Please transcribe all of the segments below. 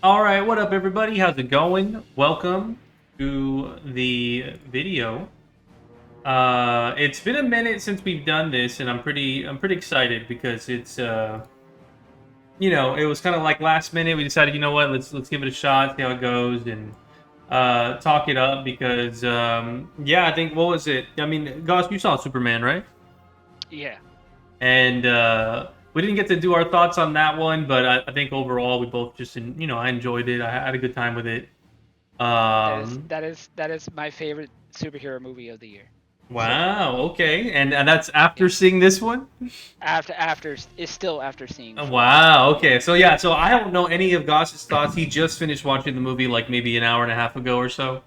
All right, what up, everybody? How's it going? Welcome to the video. It's been a minute since we've done this, and I'm pretty excited because it was kind of like last minute. We decided, you know what, let's give it a shot, see how it goes, and talk it up because, yeah, I think what was it? I mean, Goss, you saw Superman, right? Yeah, And we didn't get to do our thoughts on that one, but I think overall we both I enjoyed it. I had a good time with it. that is Um, that is that is my favorite superhero movie of the year so far. wow. Okay, and that's after Yeah, seeing this one. after it's still after seeing four. Wow. Okay. So yeah. So I don't know any of Goss's thoughts. He just finished watching the movie like maybe an hour and a half ago or so.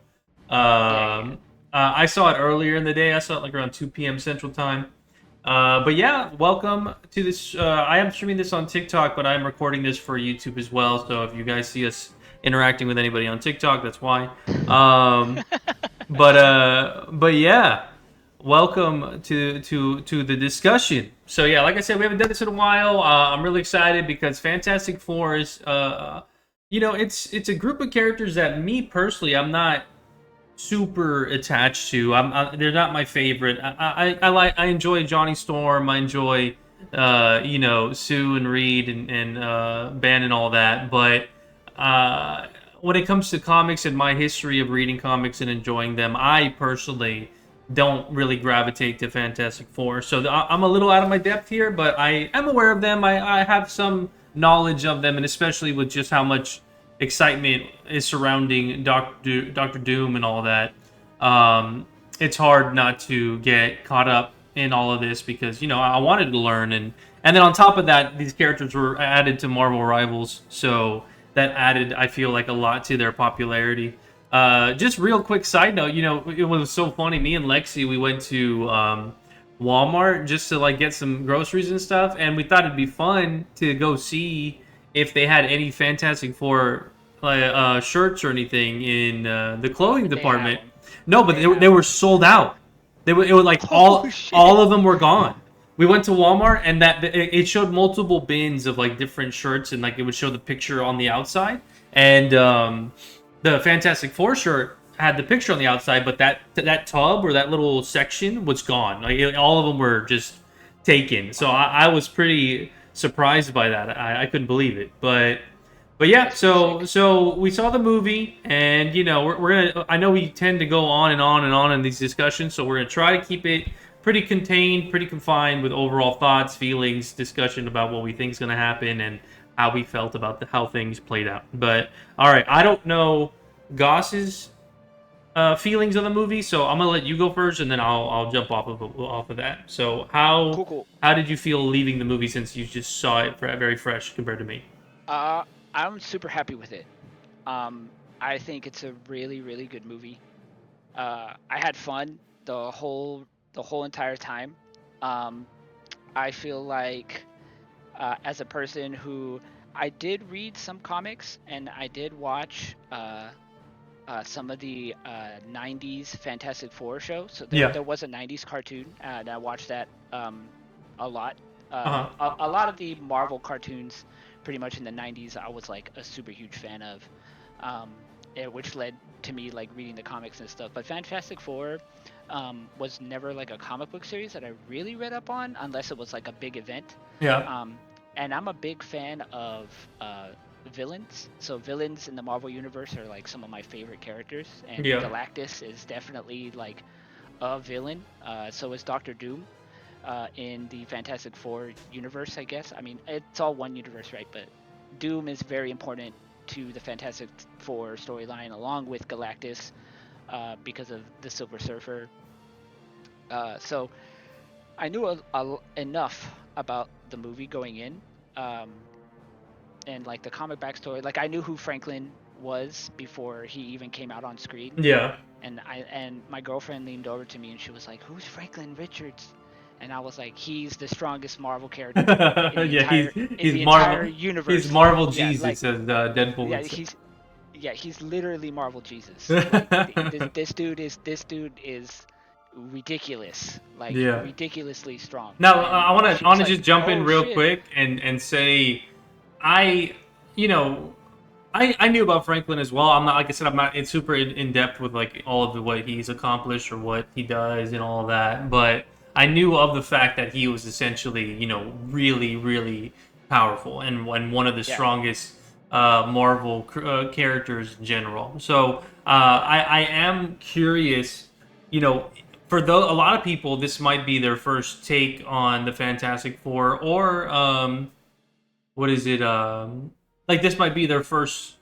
Yeah. I saw it earlier in the day. I saw it like around 2 p.m. Central Time. But yeah, welcome to this. I am streaming this on TikTok, but I'm recording this for YouTube as well. So if you guys see us interacting with anybody on TikTok, that's why. Um, but yeah, welcome to the discussion. So yeah, like I said, we haven't done this in a while. I'm really excited because Fantastic Four is, it's a group of characters that me personally, I'm not super attached to. They're not my favorite. I enjoy Johnny Storm. I enjoy Sue and Reed and Ben and all that. But when it comes to comics and my history of reading comics and enjoying them, I personally don't really gravitate to Fantastic Four. So I'm a little out of my depth here, but I am aware of them. I have some knowledge of them, and especially with just how much excitement is surrounding Doctor Doom and all that. It's hard not to get caught up in all of this because I wanted to learn, and then on top of that, these characters were added to Marvel Rivals, so that added, I feel like, a lot to their popularity. Just real quick side note, it was so funny. Me and Lexi, we went to Walmart just to like get some groceries and stuff, and we thought it'd be fun to go see if they had any Fantastic Four shirts or anything in the clothing They have department. them. No, but They they have were them. sold out. It was like Oh all shit! of them were gone. We went to Walmart and it showed multiple bins of like different shirts, and like it would show the picture on the outside, and the Fantastic Four shirt had the picture on the outside, but that tub or that little section was gone. Like all of them were just taken. So I was pretty surprised by that. I couldn't believe it, but yeah. That's So sick. so we saw the movie, and we're gonna. I know we tend to go on and on and on in these discussions, so we're gonna try to keep it pretty contained, pretty confined with overall thoughts, feelings, discussion about what we think is gonna happen and how we felt about how things played out. But all right, I don't know Goss's feelings of the movie, so I'm gonna let you go first, and then I'll jump off of that. So Cool, cool. how did you feel leaving the movie since you just saw it very fresh compared to me? Uh, I'm super happy with it. Um, I think it's a really, really good movie. I had fun the whole entire time. Um, I feel like as a person who I did read some comics and I did watch some of the '90s Fantastic Four show. So Yeah. there was a '90s cartoon, and I watched that a lot. Uh huh. A lot of the Marvel cartoons, pretty much in the '90s, I was like a super huge fan of, um, which led to me like reading the comics and stuff. But Fantastic Four was never like a comic book series that I really read up on, unless it was like a big event. Yeah. Um, and I'm a big fan of villains. So villains in the Marvel universe are like some of my favorite characters, and Yeah. Galactus is definitely like a villain. So is Doctor Doom in the Fantastic Four universe, I guess. I mean, it's all one universe, right? But Doom is very important to the Fantastic Four storyline, along with Galactus, because of the Silver Surfer. So I knew enough about the movie going in, um, and like the comic backstory. Like I knew who Franklin was before he even came out on screen, Yeah. and my girlfriend leaned over to me and she was like, "Who's Franklin Richards?" And I was like, "He's the strongest Marvel character Yeah. in He's the entire Marvel. He's universe." Marvel Yeah, like Jesus, as Deadpool yeah, would say. he's literally Marvel Jesus. Like this dude is ridiculous, like Yeah. ridiculously strong. Now And I she want was to like, just jump in "Oh real shit." quick and say I you know I knew about Franklin as well. I'm not, like I said, I'm not super in depth with like all of what he's accomplished or what he does and all of that, but I knew of the fact that he was essentially, really, really powerful and one of the Yeah. strongest Marvel characters in general. So I am curious, you know, for a lot of people, this might be their first take on the Fantastic Four, or what is it? Like this might be their first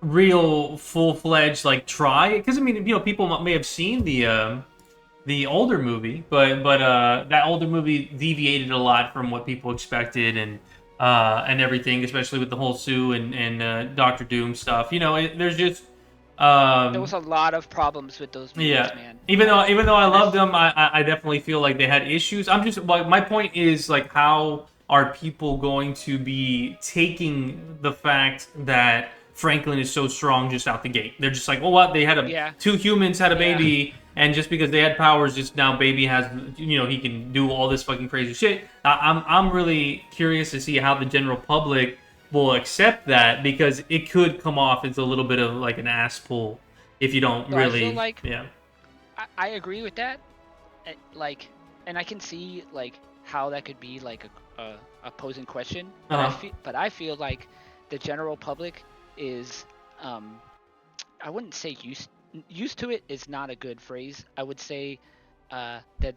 real full-fledged like try, because I mean, people may have seen the older movie, but that older movie deviated a lot from what people expected, and everything, especially with the whole Sue and Doctor Doom stuff. There's just There was a lot of problems with those movies, yeah. man. Even though I And I loved them, I definitely feel like they had issues. I'm just like, my point is, like, how are people going to be taking the fact that Franklin is so strong just out the gate? They're just like, well, what, they had yeah, two humans had a yeah. baby, and just because they had powers, just now baby has, he can do all this fucking crazy shit. I'm really curious to see how the general public will accept that, because it could come off as a little bit of like an ass pull if you don't So I feel really, like yeah. I agree with that. Like, and I can see like how that could be like a posing question, but Uh-huh. I feel like the general public is um I wouldn't say used to it is not a good phrase. I would say that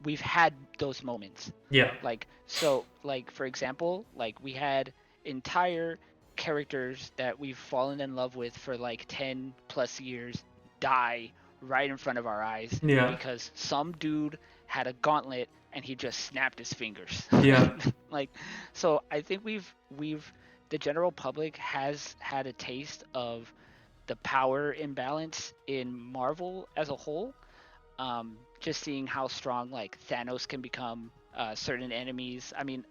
we've had those moments. Yeah. Like, so, like, for example, like we had entire characters that we've fallen in love with for like 10 plus years die right in front of our eyes Yeah. because some dude had a gauntlet and he just snapped his fingers. Yeah. Like, so I think we've the general public has had a taste of the power imbalance in Marvel as a whole. Just seeing how strong like Thanos can become, certain enemies. I mean,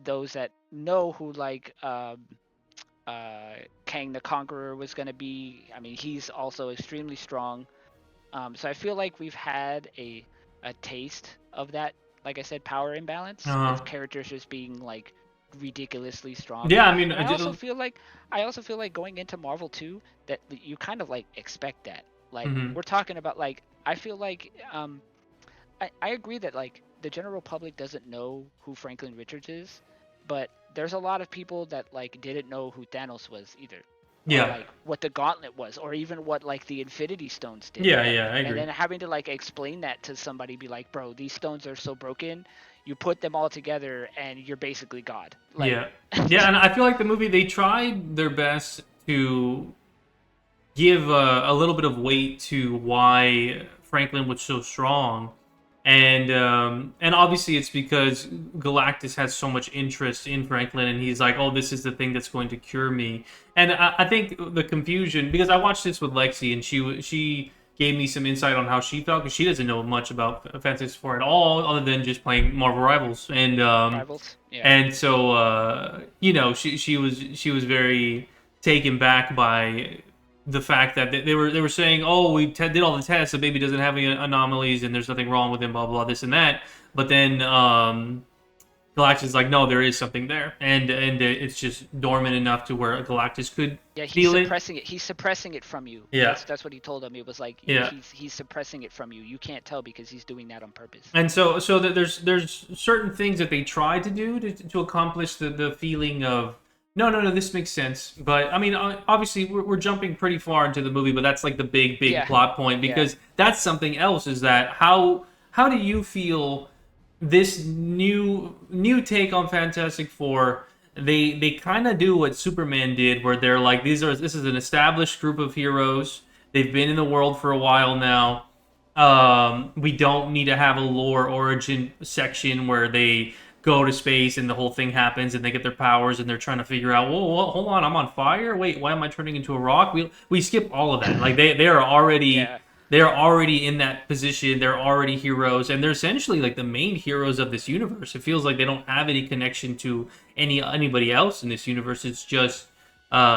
those that know who like Kang the Conqueror was gonna be. I mean, he's also extremely strong. So I feel like we've had a taste of that. Like I said, power imbalance Uh-huh. with characters just being like ridiculously strong. Yeah, I mean, And I also feel like going into Marvel 2 that you kind of like expect that. Like mhm. we're talking about like I feel like I agree that like the general public doesn't know who Franklin Richards is, but there's a lot of people that like didn't know who Thanos was either, or Yeah. like what the Gauntlet was, or even what like the Infinity Stones did. Yeah, yeah, I And agree. then having to like explain that to somebody, be like, bro, these stones are so broken. You put them all together, and you're basically God. Like, Yeah. Yeah, and I feel like the movie, they tried their best to give a little bit of weight to why Franklin was so strong, and obviously it's because Galactus has so much interest in Franklin, and he's like, oh, this is the thing that's going to cure me. And I think the confusion, because I watched this with Lexi, and she gave me some insight on how she felt, because she doesn't know much about Fantastic Four at all, other than just playing Marvel Rivals, Rivals. Yeah. and so she was very taken back by the fact that they were saying, oh, we did all the tests, the baby doesn't have any anomalies, and there's nothing wrong with him, blah blah, this and that. But then Galactus is like, no, there is something there, and it's just dormant enough to where Galactus could Yeah, feel it. He's suppressing it from you. Yeah, That's what he told him. It was like yeah. he's suppressing it from you. You can't tell because he's doing that on purpose. And so that there's certain things that they try to do to accomplish the feeling of, no, this makes sense. But I mean, obviously we're jumping pretty far into the movie, but that's like the big Yeah, plot point, yeah. because that's something else. Is that how do you feel this new take on Fantastic Four? They kind of do what Superman did, where they're like, this is an established group of heroes. They've been in the world for a while now. We don't need to have a lore origin section where they go to space and the whole thing happens and they get their powers and they're trying to figure out, whoa, hold on, I'm on fire. Wait, why am I turning into a rock? We skip all of that. Like they are already Yeah. they're already in that position. They're already heroes, and they're essentially like the main heroes of this universe. It feels like they don't have any connection to anybody else in this universe. It's just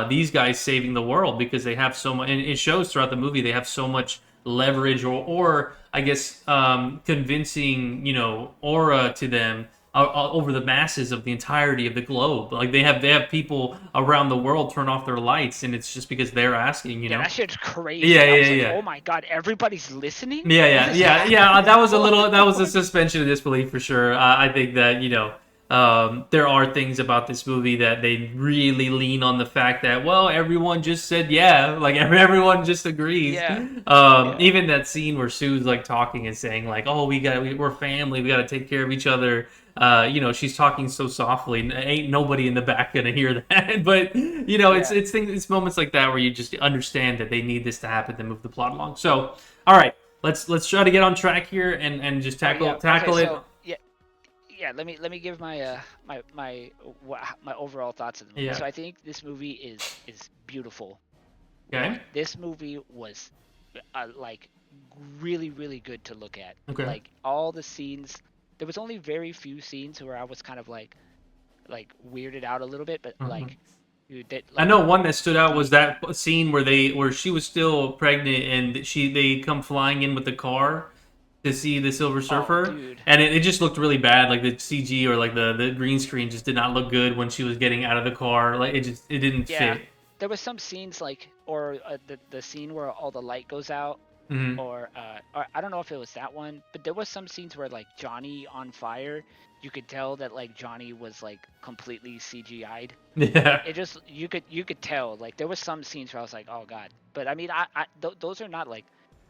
these guys saving the world, because they have so much, and it shows throughout the movie. They have so much leverage, or I guess convincing, aura to them, over the masses of the entirety of the globe. Like they have people around the world turn off their lights, and it's just because they're asking, you Yeah, know. that shit's Yeah, crazy. I yeah, was like, yeah. oh my god, everybody's listening. Yeah, What yeah, is yeah, yeah. That was a happening? little. That was a suspension of disbelief for sure. I think that there are things about this movie that they really lean on the fact that everyone just said yeah, like everyone just agrees. Yeah, yeah, Even that scene where Sue's like talking and saying like, "Oh, we're family. We got to take care of each other." She's talking so softly, ain't nobody in the back gonna hear that. But yeah. it's moments like that where you just understand that they need this to happen to move the plot along. So. All right, let's try to get on track here and just Oh tackle yeah. Okay, tackle it. so yeah, yeah. Let me give my my overall thoughts of the movie. Yeah. So I think this movie is beautiful. Okay. Like this movie was like really good to look at. Okay. Like all the scenes, there was only very few scenes where I was kind of like weirded out a little bit, but Uh-huh. like dude, that I like know one that stood out was the that scene where she was still pregnant and they come flying in with the car to see the Silver oh Surfer, dude. and it just looked really bad. Like the CG or like the green screen just did not look good when she was getting out of the car. Like it didn't Yeah, fit. there was some scenes like, or the scene where all the light goes out, Hmm. or I don't know if it was that one, but there was some scenes where like Johnny on fire, you could tell that like Johnny was like completely CGI'd. Like Yeah. it just you could tell like there was some scenes where I was like, oh god. But I mean, those are not like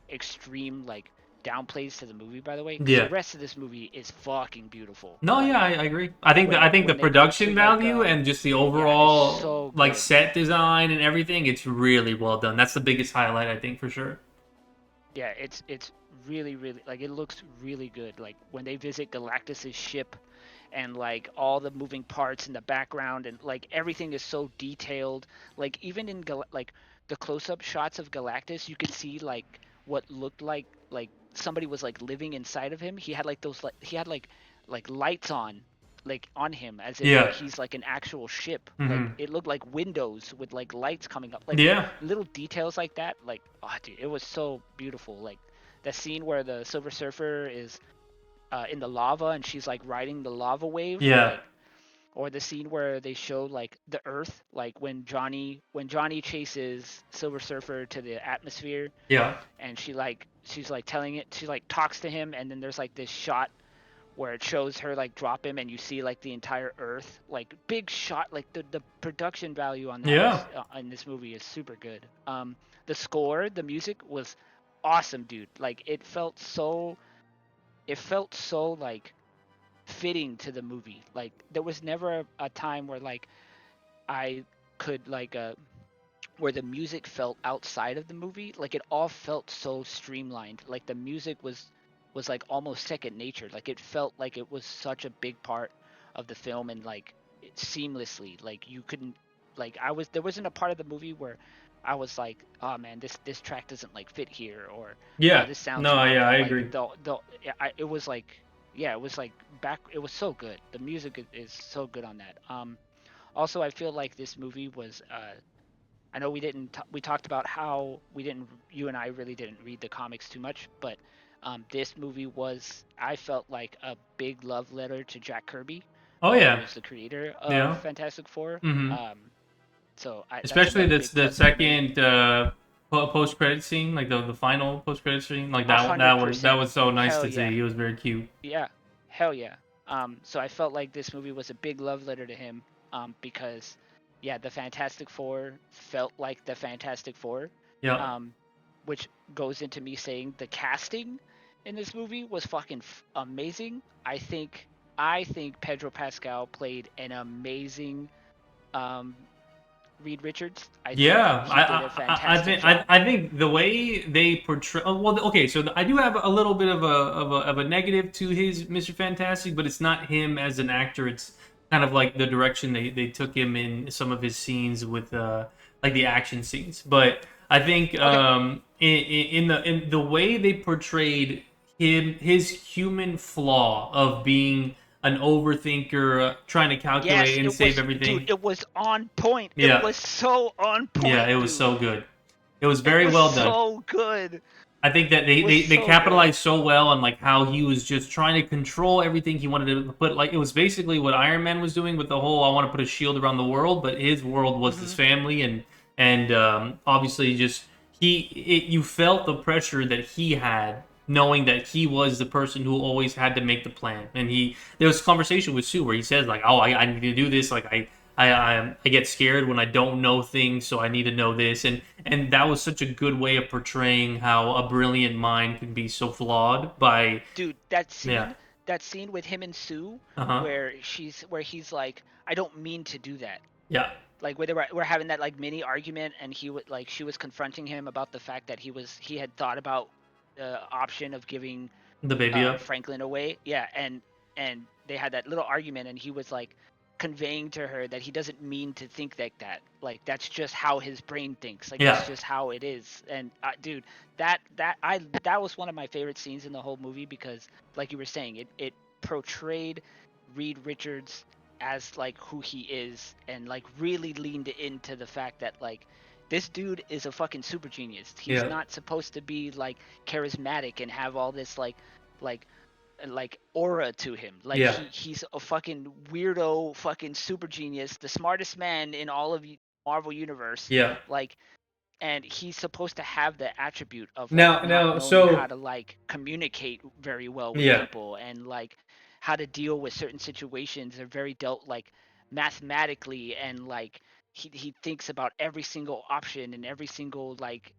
extreme like downplays to the movie, by the way, because the Yeah. rest of this movie is fucking beautiful. No, yeah, Like I agree. I think the when they go to production like value and just the yeah, it's overall so like good. set design and everything, it's really well done. That's the biggest highlight I think for sure. Yeah, it's really like it looks really good. Like when they visit Galactus's ship and like all the moving parts in the background and like everything is so detailed. Like even in like the close-up shots of Galactus, you could see like what looked like somebody was like living inside of him. He had like those like he had like lights on like on him as if like Yeah. he's like an actual ship. Like Hmm. it looked like windows with like lights coming up. Like Yeah. little details like that, like oh dude, it was so beautiful. Like that scene where the Silver Surfer is in the lava and she's like riding the lava wave, Yeah. like, or the scene where they show like the Earth, like when Johnny chases Silver Surfer to the atmosphere, Yeah. and she's like telling it, she like talks to him, and then there's like this shot where it shows her like drop him and you see like the entire Earth, like big shot. Like the production value on that Yeah. is in this movie is super good. The score, the music was awesome, dude. Like it felt so like fitting to the movie. Like there was never a time where like I could like where the music felt outside of the movie. Like it all felt so streamlined. Like the music was like almost second nature. Like it felt like it was such a big part of the film, and like seamlessly. Like you couldn't like I was there wasn't a part of the movie where I was like, oh man, this track doesn't like fit here, or Yeah. this sounds No, weird. yeah, I Like agree. it was like yeah, it was like back. It was so good. The music is so good on that. Also, I feel like this movie was I know we didn't we talked about how we didn't you and I really didn't read the comics too much, but this movie was I felt like a big love letter to Jack Kirby, Oh who yeah. is the creator of Yeah. Fantastic Four. Hmm. So that's Especially another this big the plus for me. second post credit scene, like the final post credit scene, like A that hundred was that percent, was so nice hell to yeah, see. It was very cute. yeah, hell yeah. So I felt like this movie was a big love letter to him, because yeah, the Fantastic Four felt like the Fantastic Four, Yeah. um, which goes into me saying the casting in this movie was fucking amazing. I think Pedro Pascal played an amazing um, Reed Richards. I think Yeah, he did a fantastic job. I think the way they portray. Oh, well, okay, so I do have a little bit of a negative to his Mr. Fantastic, but it's not him as an actor. It's kind of like the direction they took him in some of his scenes with like the action scenes. But I think Okay, in the way they portrayed his human flaw of being an overthinker, trying to calculate yes, and it save was, dude. everything. It was on point. It Yeah. was so on Yeah, point, it was dude. so good. It was It very was well done. so good. I think that was they so good. capitalized so well on like how he was just trying to control everything. He wanted to put like it was basically what Iron Man was doing with the whole I want to put a shield around the world, but his world was his Hmm. family and obviously just you felt the pressure that he had knowing that he was the person who always had to make the plan. And there was a conversation with Sue where he says like, "Oh, I need to do this. Like I get scared when I don't know things, so I need to know this." And that was such a good way of portraying how a brilliant mind can be so flawed by Dude, yeah. that scene with him and Sue, Uh-huh. where he's like, I don't mean to do that. Yeah. Like where we're having that like mini argument, and she was confronting him about the fact that he had thought about the option of giving The baby up. Franklin away. Yeah, and they had that little argument, and he was like conveying to her that he doesn't mean to think like that. Like that's just how his brain thinks. Like Yeah. that's just how it is. And dude, that was one of my favorite scenes in the whole movie because, like you were saying, it portrayed Reed Richards as like who he is, and like really leaned into the fact that like this dude is a fucking super genius. He's Yeah. not supposed to be like charismatic and have all this like like aura to him. Like Yeah. he's a fucking weirdo, fucking super genius, the smartest man in all of Marvel universe. Yeah. Like, and he's supposed to have the attribute of like not Now knowing how so to like communicate very well with yeah. people, and like how to deal with certain situations. They're very dealt like mathematically, and like he thinks about every single option and every single like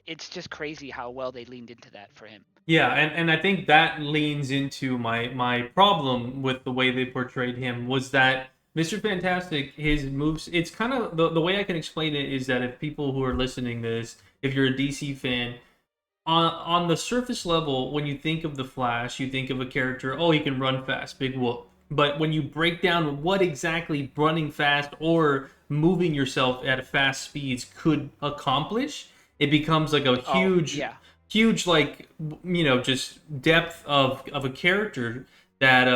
it's just crazy how well they leaned into that for him. Yeah, and I think that leans into my problem with the way they portrayed him was that Mr. Fantastic, his moves, it's kind of the way I can explain it is that if people who are listening to this, if you're a DC fan, on the surface level, when you think of the Flash, you think of a character, oh, he can run fast, big whoop. But when you break down what exactly running fast or moving yourself at fast speeds could accomplish, it becomes like a Oh huge, yeah, huge like just depth of a character that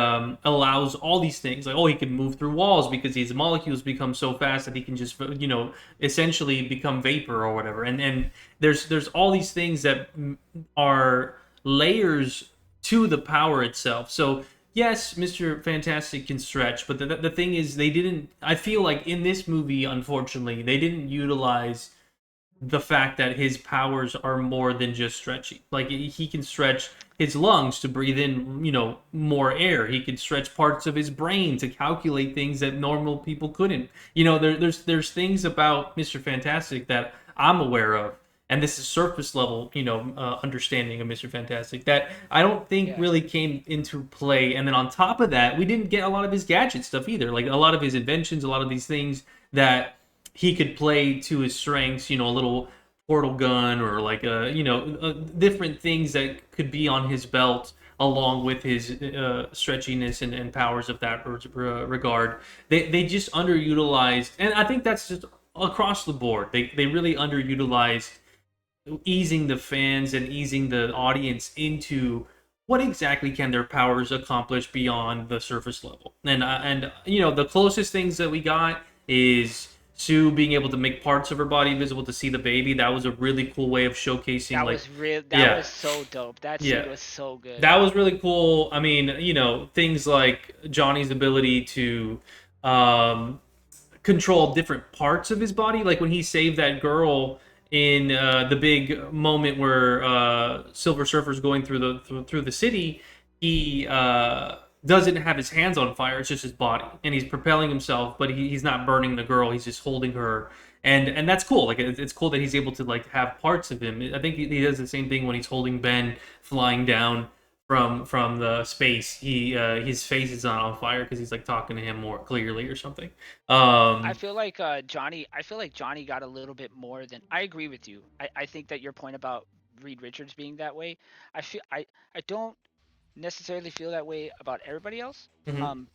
allows all these things. Like, oh, he can move through walls because his molecules become so fast that he can just essentially become vapor or whatever. And there's all these things that are layers to the power itself. So yes, Mr. Fantastic can stretch, but the thing is they didn't. I feel like in this movie, unfortunately, they didn't utilize the fact that his powers are more than just stretching. Like he can stretch his lungs to breathe in, more air. He can stretch parts of his brain to calculate things that normal people couldn't. There's things about Mr. Fantastic that I'm aware of, and this is surface level, understanding of Mr. Fantastic that I don't think yeah. really came into play. And then on top of that, we didn't get a lot of his gadget stuff either. Like a lot of his inventions, a lot of these things that he could play to his strengths, a little portal gun or like different things that could be on his belt along with his stretchiness and powers of that regard. They just underutilized, and I think that's just across the board. They really underutilized easing the fans and easing the audience into what exactly can their powers accomplish beyond the surface level. And the closest things that we got is Sue being able to make parts of her body visible to see the baby. That was a really cool way of showcasing That like was real. That yeah. was so dope. That Yeah. scene was so good. That was really cool. I mean, things like Johnny's ability to um control different parts of his body. Like when he saved that girl in the big moment where Silver Surfer's going through the city, he doesn't have his hands on fire. It's just his body, and he's propelling himself, but he's not burning the girl. He's just holding her, and that's cool. Like it's cool that he's able to like have parts of him. I think he does the same thing when he's holding Ben flying down from the space. His face is not on fire because he's like talking to him more clearly or something. I Um, feel like Johnny. I feel like Johnny got a little bit more than. I agree with you. I think that your point about Reed Richards being that way. I don't necessarily feel that way about everybody else. mhm. Um,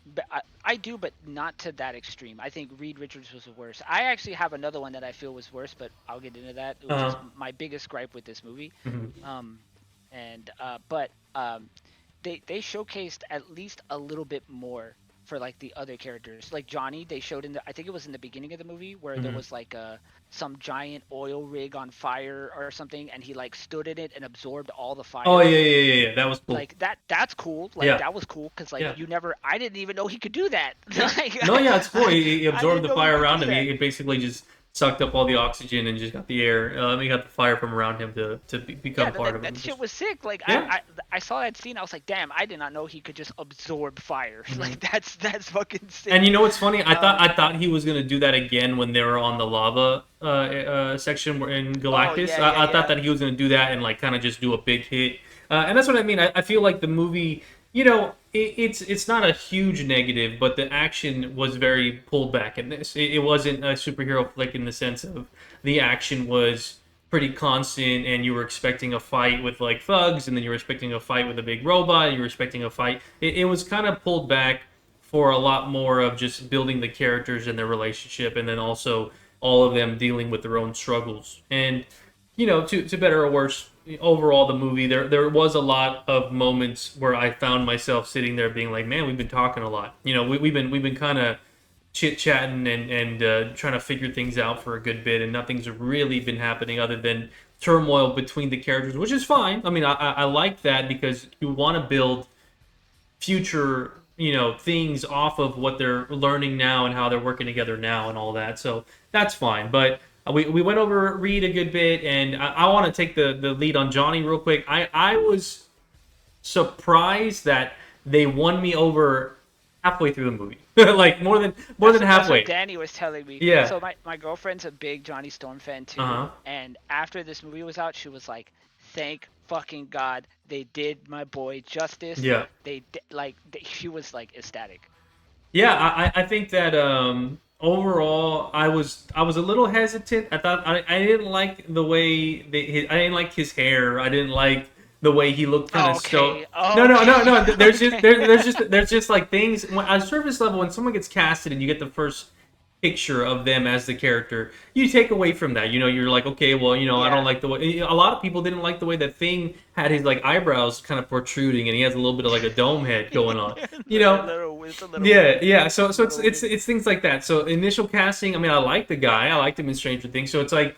but I do, but not to that extreme. I think Reed Richards was the worst. I actually have another one that I feel was worse, but I'll get into that, which is Uh, my biggest gripe with this movie. mhm. Um, and but they showcased at least a little bit more. for like the other characters. Like Johnny, they showed in the I think it was in the beginning of the movie where there Hmm. was like some giant oil rig on fire or something, and he like stood in it and absorbed all the Oh fire. yeah, yeah, yeah, yeah. That was cool. Like that's cool. Like Yeah, that was cool because like yeah, I didn't even know he could do that. yeah. Like No, yeah, it's cool. He I absorbed didn't the know he fire could around do him. that. He basically just sucked up all the oxygen and just got the air. He got the fire from around him to Yeah, become part of that him. shit was sick. Like Yeah. I saw that scene. I was like, damn, I did not know he could just absorb fire. Hmm. Like that's fucking And you sick. know what's funny? Um, I thought he was gonna do that again when they were on the lava section in oh Galactus. yeah, yeah, I thought yeah. that he was gonna do that and like kind of just do a big hit. And that's what I mean. I feel like the movie, it's not a huge negative, but the action was very pulled back in this. It wasn't a superhero flick in the sense of the action was pretty constant, and you were expecting a fight with like thugs, and then you were expecting a fight with a big robot, and you were expecting a fight. It was kind of pulled back for a lot more of just building the characters and their relationship, and then also all of them dealing with their own struggles. And to better or worse, overall the movie there was a lot of moments where I found myself sitting there being like, man, we've been talking a lot. We've been kind of chit chatting and trying to figure things out for a good bit, and nothing's really been happening other than turmoil between the characters, which is fine. I mean, I like that because you want to build future things off of what they're learning now and how they're working together now and all that, so that's fine. But we went over Reed a good bit, and I want to take the lead on Johnny real quick. I was surprised that they won me over halfway through the movie. Like more than That's what halfway. Danny was telling me. Yeah. So my girlfriend's a big Johnny Storm fan too, Uh-huh. and after this movie was out, she was like, "Thank fucking God they did my boy justice." Yeah. She was like ecstatic. Yeah, I think that overall I was a little hesitant. I thought I didn't like the way I didn't like his hair. I didn't like the way he looked kind of Okay, so. No, no, no, okay, no. There's just okay. there's just like things on surface level when someone gets casted and you get the first picture of them as the character, you take away from that. You're like, okay, well, I don't Yeah. like the way. A lot of people didn't like the way that Thing had his like eyebrows kind of protruding, and he has a little bit of like a dome head going on. You know, It's a little yeah, weird. yeah. So It's a so it's little it's weird. it's things like that. So initial casting, I mean, I like the guy. I liked him in Stranger Things. So it's like,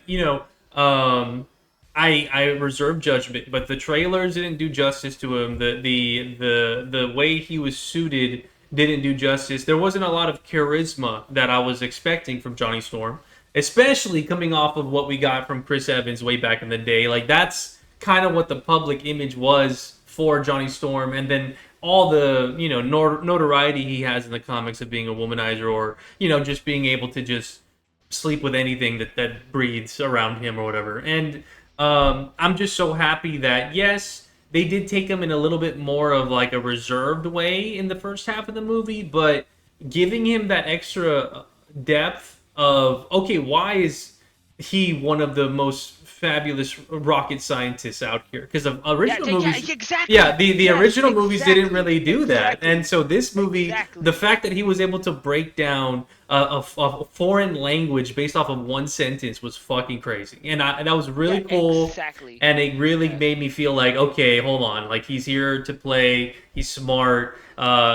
I reserve judgment, but the trailers didn't do justice to him. The way he was suited didn't do justice. There wasn't a lot of charisma that I was expecting from Johnny Storm, especially coming off of what we got from Chris Evans way back in the day. Like that's kind of what the public image was for Johnny Storm, and then all the notoriety he has in the comics of being a womanizer, or just being able to just sleep with anything that breathes around him or whatever. And I'm just so happy that yes, they did take him in a little bit more of like a reserved way in the first half of the movie, but giving him that extra depth of, okay, why is he one of the most fabulous rocket scientists out here? Because of Yeah, original yeah, movies, yeah, exactly. the Yes, original movies didn't exactly, really do that, and exactly, so this movie, the exactly. fact that he was able to break down a foreign language based off of one sentence was fucking crazy, and that was Yeah, really cool. exactly. And it really Yeah. made me feel like, okay, hold on, like he's here to play. He's smart.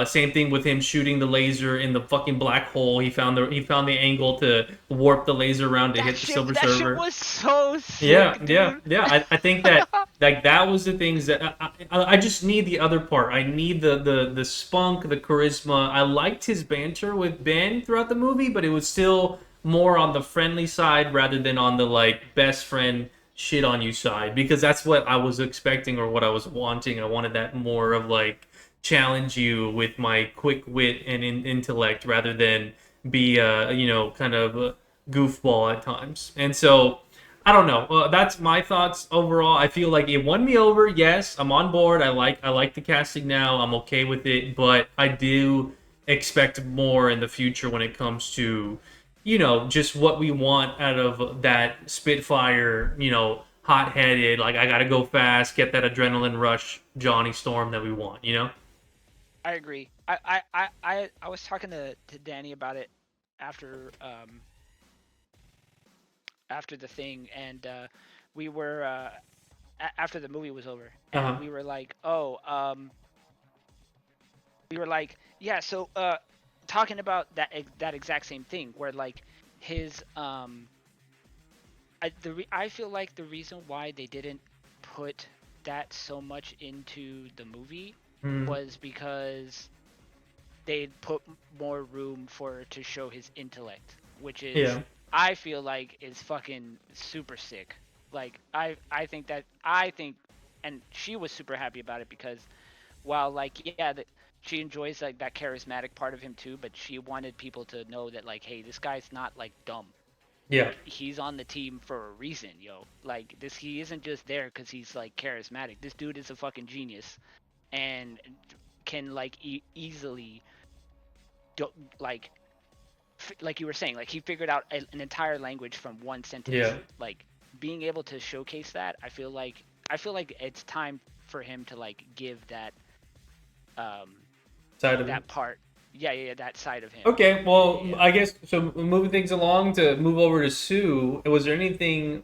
Same thing with him shooting the laser in the fucking black hole. He found the angle to warp the laser around to hit the Silver That shit Server. was so Yeah, sick, yeah, dude. yeah. I think that like that was the things that I just need the other part. I need the spunk, the charisma. I liked his banter with Ben throughout the movie, but it was still more on the friendly side rather than on the like best friend shit on you side, because that's what I was expecting or what I was wanting. I wanted that more of like challenge you with my quick wit and intellect rather than be kind of a goofball at times. And so I don't know. That's my thoughts overall. I feel like it won me over. Yes, I'm on board. I like the casting now. I'm okay with it, but I do expect more in the future when it comes to just what we want out of that Spitfire, hot-headed, like I got to go fast, get that adrenaline rush Johnny Storm that we want. I agree. I was talking to Danny about it after after the thing, and we were after the movie was over, and Uh-huh. we were like, oh, we were like, yeah, so talking about that exact same thing where like his I feel like the reason why they didn't put that so much into the movie Mm, was because they'd put more room for to show his intellect, which is yeah. I feel like is fucking super sick. Like I think and she was super happy about it because while like yeah she enjoys like that charismatic part of him too, but she wanted people to know that like hey, this guy's not like dumb. Yeah. Like he's on the team for a reason, yo. Like this he isn't just there cuz he's like charismatic. This dude is a fucking genius and can like easily do, like like you were saying, like he figured out an entire language from one Yeah. sentence. Like being able to showcase that, I feel like it's time for him to like give um Side of it. that part. Yeah, that side of him. Okay, well, Yeah. I guess so. Moving things along to move over to Sue. Was there anything,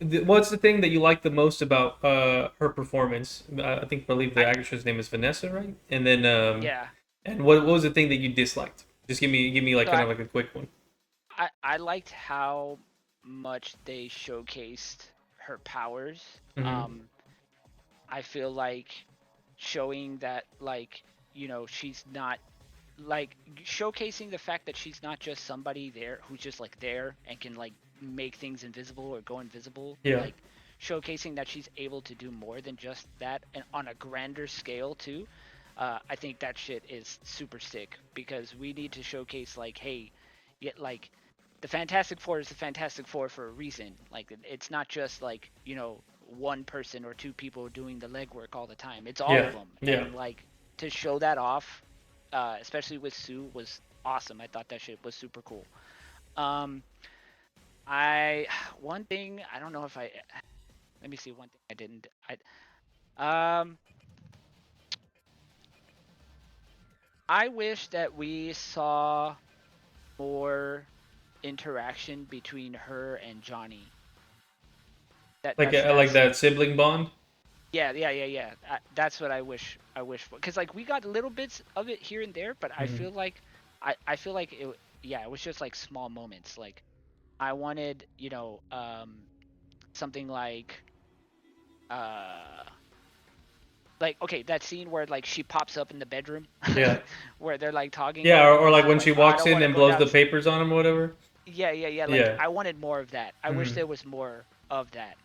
what's the thing that you like the most about her performance? I believe the I actress name is Vanessa, right? And then, yeah. and what was the thing that you disliked? Just give me like So kind of like a quick one. I liked how much they showcased her powers. Hmm. Um I feel like showing that like, she's not like showcasing the fact that she's not just somebody there who's just like there and can like make things invisible or go invisible, Yeah. like showcasing that she's able to do more than just that and on a grander scale too. I think that shit is super sick because we need to showcase like hey, yet like the Fantastic Four is the Fantastic Four for a reason. Like it's not just like one person or two people doing the legwork all the time. It's all Yeah. of them, Yeah. and like to show that off, especially with Sue, was awesome. I thought that shit was super cool. Um, I one thing I don't know if I let me see one thing I didn't um I wish that we saw more interaction between her and Johnny. That Like like that's that sibling bond. yeah. That's what I wish. I wish for because like we got little bits of it here and there, but I Hmm. feel like I feel like it. Yeah, it was just like small moments. Like I wanted, something uh, like okay, that scene where like she pops up in the bedroom, Yeah. where they're like talking or Yeah. Or whatever. like She's when she like, I walks don't in want to and go blows the downstairs. papers on him or whatever. Yeah. Like Yeah. I wanted more of that. I wish Hmm. there was more of that.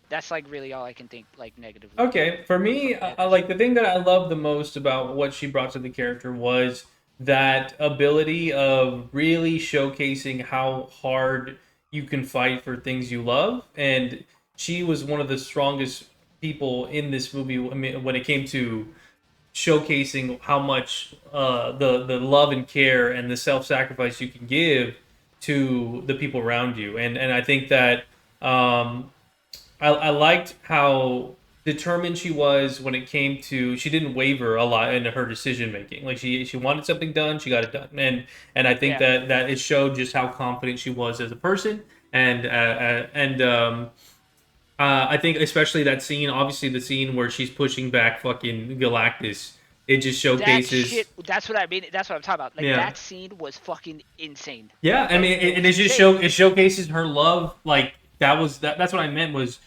That's like really all I can think like negatively Okay, for me, from I that like shit. the thing that I love the most about what she brought to the character was that ability of really showcasing how hard you can fight for things you love, and she was one of the strongest people in this movie. I mean, when it came to showcasing how much the love and care and the self sacrifice you can give to the people around you, and I think that um, I liked how determined she was when it came to she didn't waver a lot in her decision making. Like she wanted something done, she got it done, and I think Yeah, that it showed just how confident she was as a person, and I think especially that scene, obviously the scene where she's pushing back fucking Galactus, it just that showcases. shit. That's what I mean. That's what I'm talking about. Like Yeah, that scene was fucking insane. yeah. I Like mean, it and was it just insane. it showcases her love. Like that's what I meant was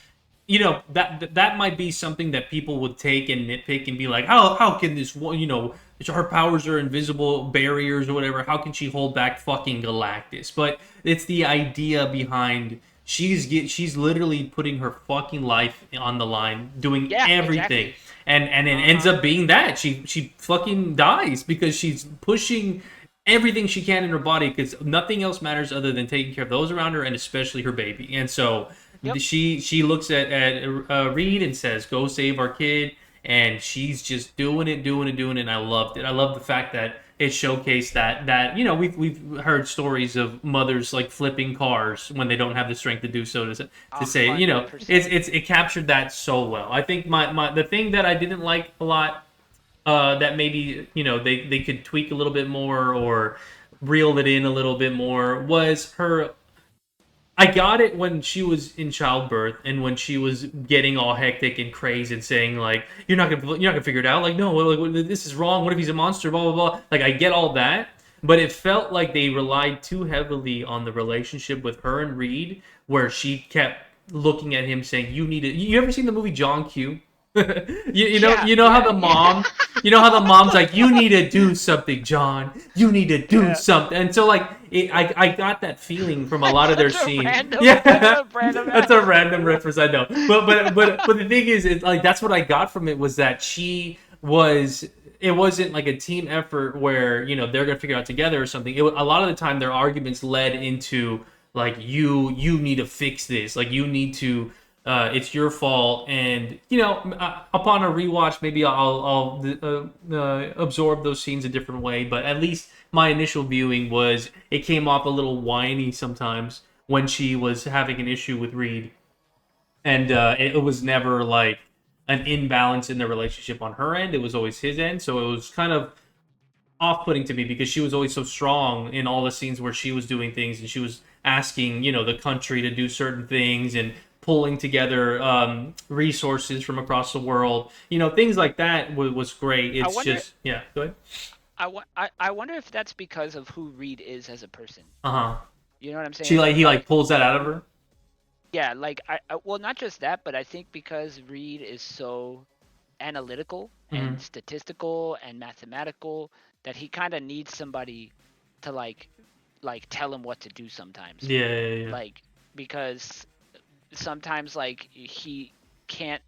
that might be something that people would take and nitpick and be like, how can this one, her powers are invisible barriers or whatever, how can she hold back fucking Galactus? But it's the idea behind she's literally putting her fucking life on the line doing Yeah, everything, exactly. and it Uh ends huh. up being that she fucking dies because she's pushing everything she can in her body because nothing else matters other than taking care of those around her and especially her baby. And so Yep. she looks at Reed and says, "Go save our kid." And she's just doing it. And I loved it. I love the fact that it showcased that we've heard stories of mothers like flipping cars when they don't have the strength to do so to A say hundred percent. it captured that so well. I think my the thing that I didn't like a lot that maybe they could tweak a little bit more or reel it in a little bit more was her. I got it when she was in childbirth and when she was getting all hectic and crazy and saying like, you're not gonna figure it out. Like, no, this is wrong. What if he's a monster? Blah blah blah. Like, I get all that, but it felt like they relied too heavily on the relationship with her and Reed, where she kept looking at him saying, "You need it." You ever seen the movie John Q? You know how the mom, how the mom's like, you need to do something, John. You need to do something. And so like, I got that feeling from a lot of their scenes. Yeah, that's a random reference, I know. But the thing is, it's like that's what I got from it was that she was. It wasn't like a team effort where they're gonna figure it out together or something. A lot of the time, their arguments led into like you need to fix this. Like you need to. It's your fault, and upon a rewatch, maybe I'll absorb those scenes a different way. But at least my initial viewing was it came off a little whiny sometimes when she was having an issue with Reed, and it was never like an imbalance in the relationship on her end. It was always his end, so it was kind of off-putting to me because she was always so strong in all the scenes where she was doing things and she was asking the country to do certain things and pulling together resources from across the world, things like that was great. It's just yeah, go ahead. I wonder if that's because of who Reed is as a person. Uh-huh. You know what I'm saying? He pulls that out of her. Yeah, like well, not just that, but I think because Reed is so analytical and statistical and mathematical that he kind of needs somebody to like tell him what to do sometimes. Yeah. Like because sometimes like he can't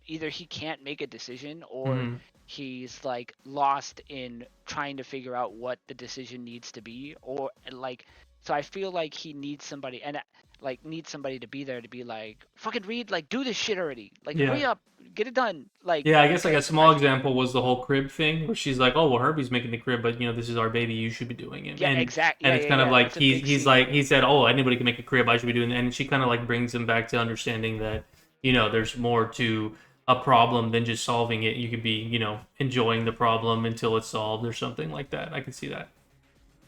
make a decision or he's like lost in trying to figure out what the decision needs to be or like so I feel like he needs somebody and like needs somebody to be there to be like fucking Reed, like do this shit already, like hurry up, get it done. Like I guess like a small example was the whole crib thing where she's like, oh well, Herbie's making the crib, but this is our baby, you should be doing it. Exactly. And it's kind of like he's like he said, oh, anybody can make a crib, I should be doing it. And she kind of like brings him back to understanding that there's more to a problem than just solving it. You could be enjoying the problem until it's solved or something like that. I can see that.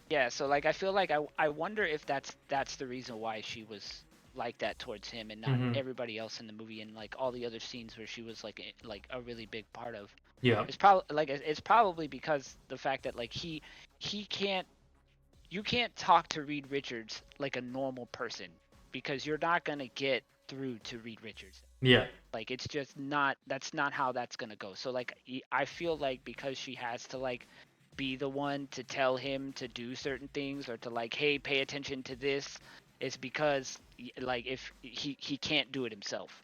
Yeah, so like I feel like I wonder if that's the reason why she was like that towards him and not everybody else in the movie and like all the other scenes where she was like a really big part of. Yeah. It's probably because the fact that like he can't you can't talk to Reed Richards like a normal person because you're not going to get through to Reed Richards. Yeah. Like it's just that's not how that's going to go. So like I feel like because she has to like be the one to tell him to do certain things or to like, hey, pay attention to this, it's because like if he can't do it himself.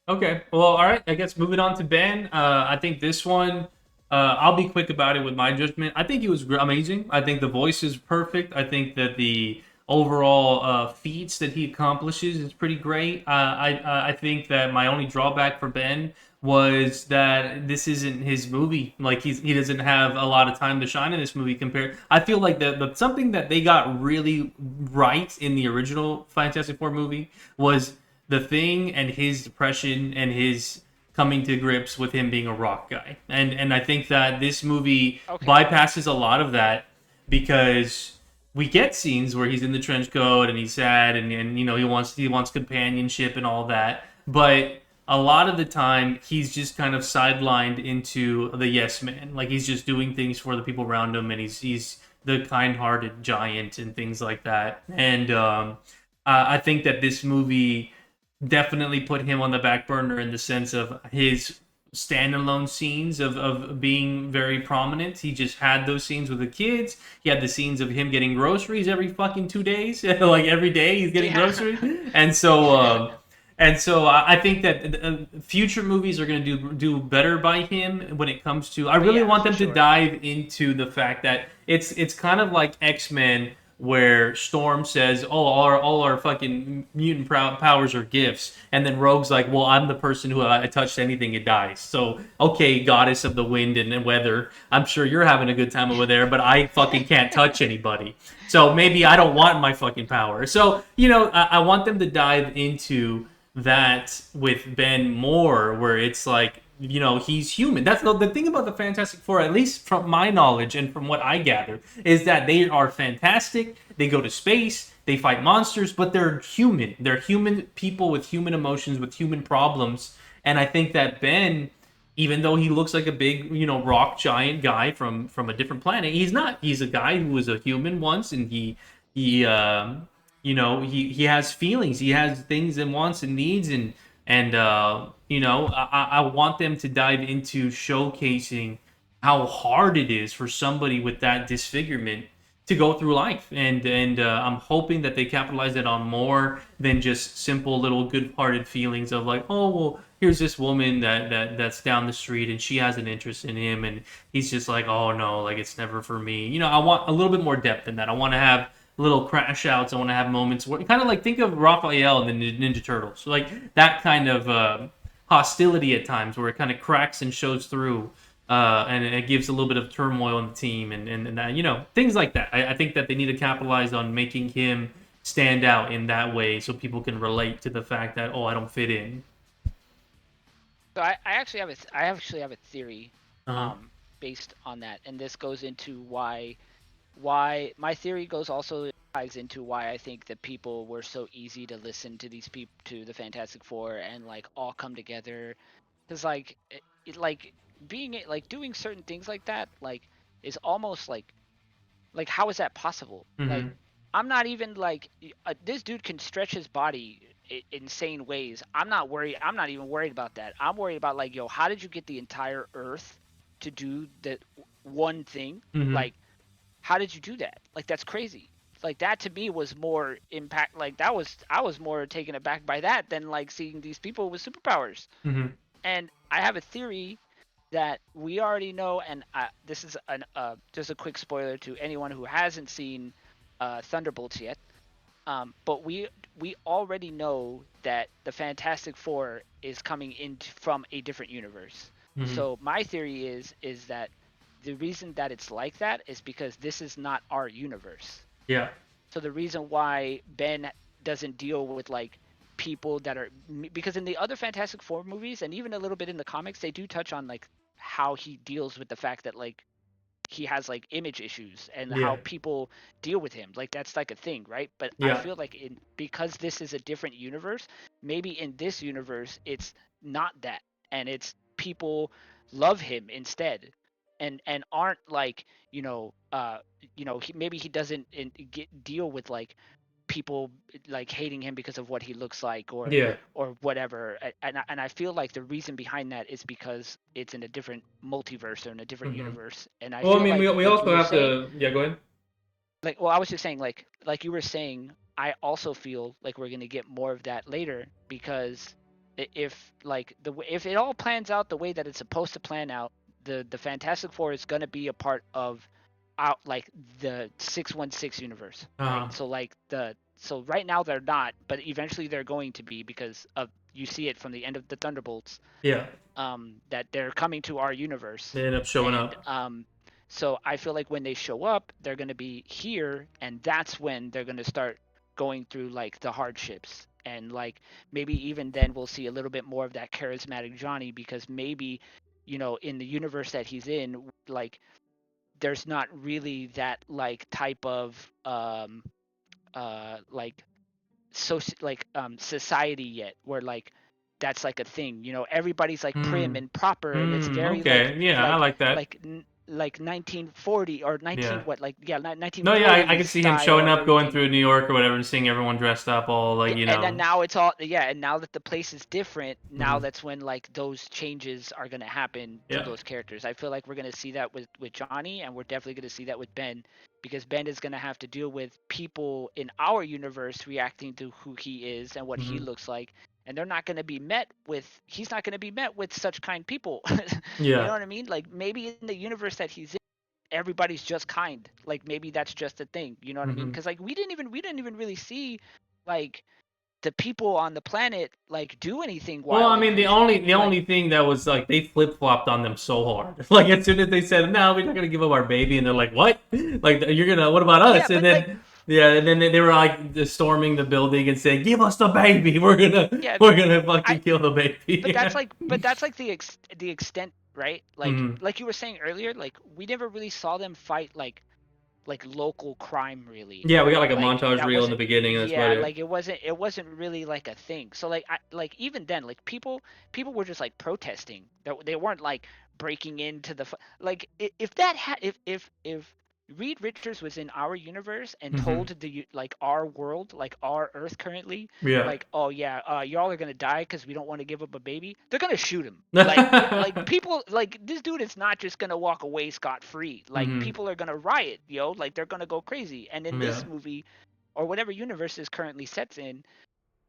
Okay, well, all right, I guess moving on to Ben. I think this one, I'll be quick about it with my judgment. I think he was amazing. I think the voice is perfect. I think that the overall feats that he accomplishes is pretty great. I think that my only drawback for Ben was that this isn't his movie. Like he doesn't have a lot of time to shine in this movie. Compared, I feel like the something that they got really right in the original Fantastic Four movie was the Thing and his depression and his coming to grips with him being a rock guy. And I think that this movie bypasses a lot of that because we get scenes where he's in the trench coat and he's sad and he wants companionship and all that, but a lot of the time he's just kind of sidelined into the yes man. Like he's just doing things for the people around him and he's the kind-hearted giant and things like that. And I think that this movie definitely put him on the back burner in the sense of his standalone scenes of being very prominent. He just had those scenes with the kids. He had the scenes of him getting groceries every fucking 2 days. Like every day he's getting groceries. And so I think that future movies are going to do better by him when it comes to. I really want them to dive into the fact that it's kind of like X-Men, where Storm says, "Oh, all our fucking mutant powers are gifts," and then Rogue's like, "Well, I'm the person who I touched anything, it dies." So, okay, goddess of the wind and weather, I'm sure you're having a good time over there, but I fucking can't touch anybody. So maybe I don't want my fucking power. So I want them to dive into that with Ben more, where it's like he's human. That's the thing about the Fantastic Four, at least from my knowledge and from what I gather, is that they are fantastic. They go to space, they fight monsters, but they're human. They're human people with human emotions, with human problems. And I think that Ben, even though he looks like a big, rock giant guy from a different planet, he's not. He's a guy who was a human once, and he has feelings, he has things and wants and needs, and I want them to dive into showcasing how hard it is for somebody with that disfigurement to go through life, and I'm hoping that they capitalize it on more than just simple little good-hearted feelings of like, oh well, here's this woman that's down the street and she has an interest in him, and he's just like, oh no, like it's never for me. I want a little bit more depth than that. I want to have little crash outs. I want to have moments where kind of like think of Raphael and the Ninja Turtles, so like that kind of hostility at times where it kind of cracks and shows through, and it gives a little bit of turmoil in the team, and that, things like that. I think that they need to capitalize on making him stand out in that way so people can relate to the fact that, oh, I don't fit in. So I actually have a theory, Uh-huh. based on that, and this goes into why my theory goes also ties into why I think that people were so easy to listen to these people, to the Fantastic Four, and like all come together, because like like like doing certain things like that like is almost like how is that possible? Like Mm-hmm. I'm not even like this dude can stretch his body insane ways. I'm not worried. I'm not even worried about that. I'm worried about like, yo, how did you get the entire Earth to do that one thing? Mm-hmm. Like, how did you do that? Like, that's crazy. Like that to me was more impact. Like that was I was more taken aback by that than like seeing these people with superpowers. Mm-hmm. And I have a theory that we already know, and this is just a quick spoiler to anyone who hasn't seen Thunderbolts yet. But we already know that the Fantastic Four is coming in from a different universe. Mm-hmm. So my theory is that the reason that it's like that is because this is not our universe. Yeah. So the reason why Ben doesn't deal with like people that are, because in the other Fantastic Four movies and even a little bit in the comics, they do touch on like how he deals with the fact that like he has like image issues and Yeah. how people deal with him. Like that's like a thing, right? But I Yeah. feel like in because this is a different universe, maybe in this universe it's not that, and it's people love him instead, and aren't like maybe he doesn't deal with like people like hating him because of what he looks like Yeah. or whatever, and I feel like the reason behind that is because it's in a different multiverse or in a different Mm-hmm. universe, and I Well, I feel mean, we like you also were have saying, to. Yeah, go ahead. like, well, I was just saying, like you were saying, I also feel like we're gonna get more of that later because if like if it all plans out the way that it's supposed to plan out, the Fantastic Four is gonna be a part of out like the 616 universe, right? Uh-huh. So like so right now they're not, but eventually they're going to be because of you see it from the end of the Thunderbolts, Yeah. that they're coming to our universe, They end up showing and up. so I feel like when they show up, they're going to be here, and that's when they're going to start going through like the hardships, and like maybe even then we'll see a little bit more of that charismatic Johnny, because maybe in the universe that he's in, like there's not really that like type of like society yet where like that's like a thing, everybody's like prim Hmm. and proper, and it's Hmm. very Okay. Yeah, I like that. like 1940 or 19 Yeah. what like yeah No, yeah, I 1940s can see him style showing of up, going everything. through New York or whatever, and seeing everyone dressed up, all like Yeah, and then now it's all, yeah, and now that the place is different, now Mhm. that's when like those changes are going to happen to Yeah. those characters. I feel like we're going to see that with Johnny, and we're definitely going to see that with Ben, because Ben is going to have to deal with people in our universe reacting to who he is and what he Hmm. looks like, and they're not going to be met with he's not going to be met with such kind people. You know Yeah. what I mean? Like maybe in the universe that he's in, everybody's just kind. Like maybe that's just a thing. You know what I mean? Hmm. Because like we didn't even really see like the people on the planet like do anything Well, I wild and mean, the crazy. only the Like only thing that was like they flip flopped on them so hard. Like as soon as they said, "No, we're not gonna give up our baby," and they're like, "What? Like you're gonna? What about yeah, us?" And but like then Yeah, and then they were like just storming the building and saying, "Give us the baby. Yeah, We're gonna I fucking kill the baby." but that's like the extent, right? Hmm. Like you were saying earlier, like we never really saw them fight like local crime really. Yeah, we got like a Like montage that reel in the wasn't beginning. That's about yeah, it. like it wasn't really like a thing. So like like even then like people were just like protesting. They weren't like breaking into like if that had if Reed Richards was in our universe and told Hmm. like our world, like our Earth currently, Yeah. like, oh yeah, y'all are gonna die because we don't want to give up a baby, they're gonna shoot him. Like Hmm. people, like this dude is not just gonna walk away scot free. Like people are gonna riot, yo. Like they're gonna go crazy. And in Yeah. this movie, or whatever universe is currently sets in,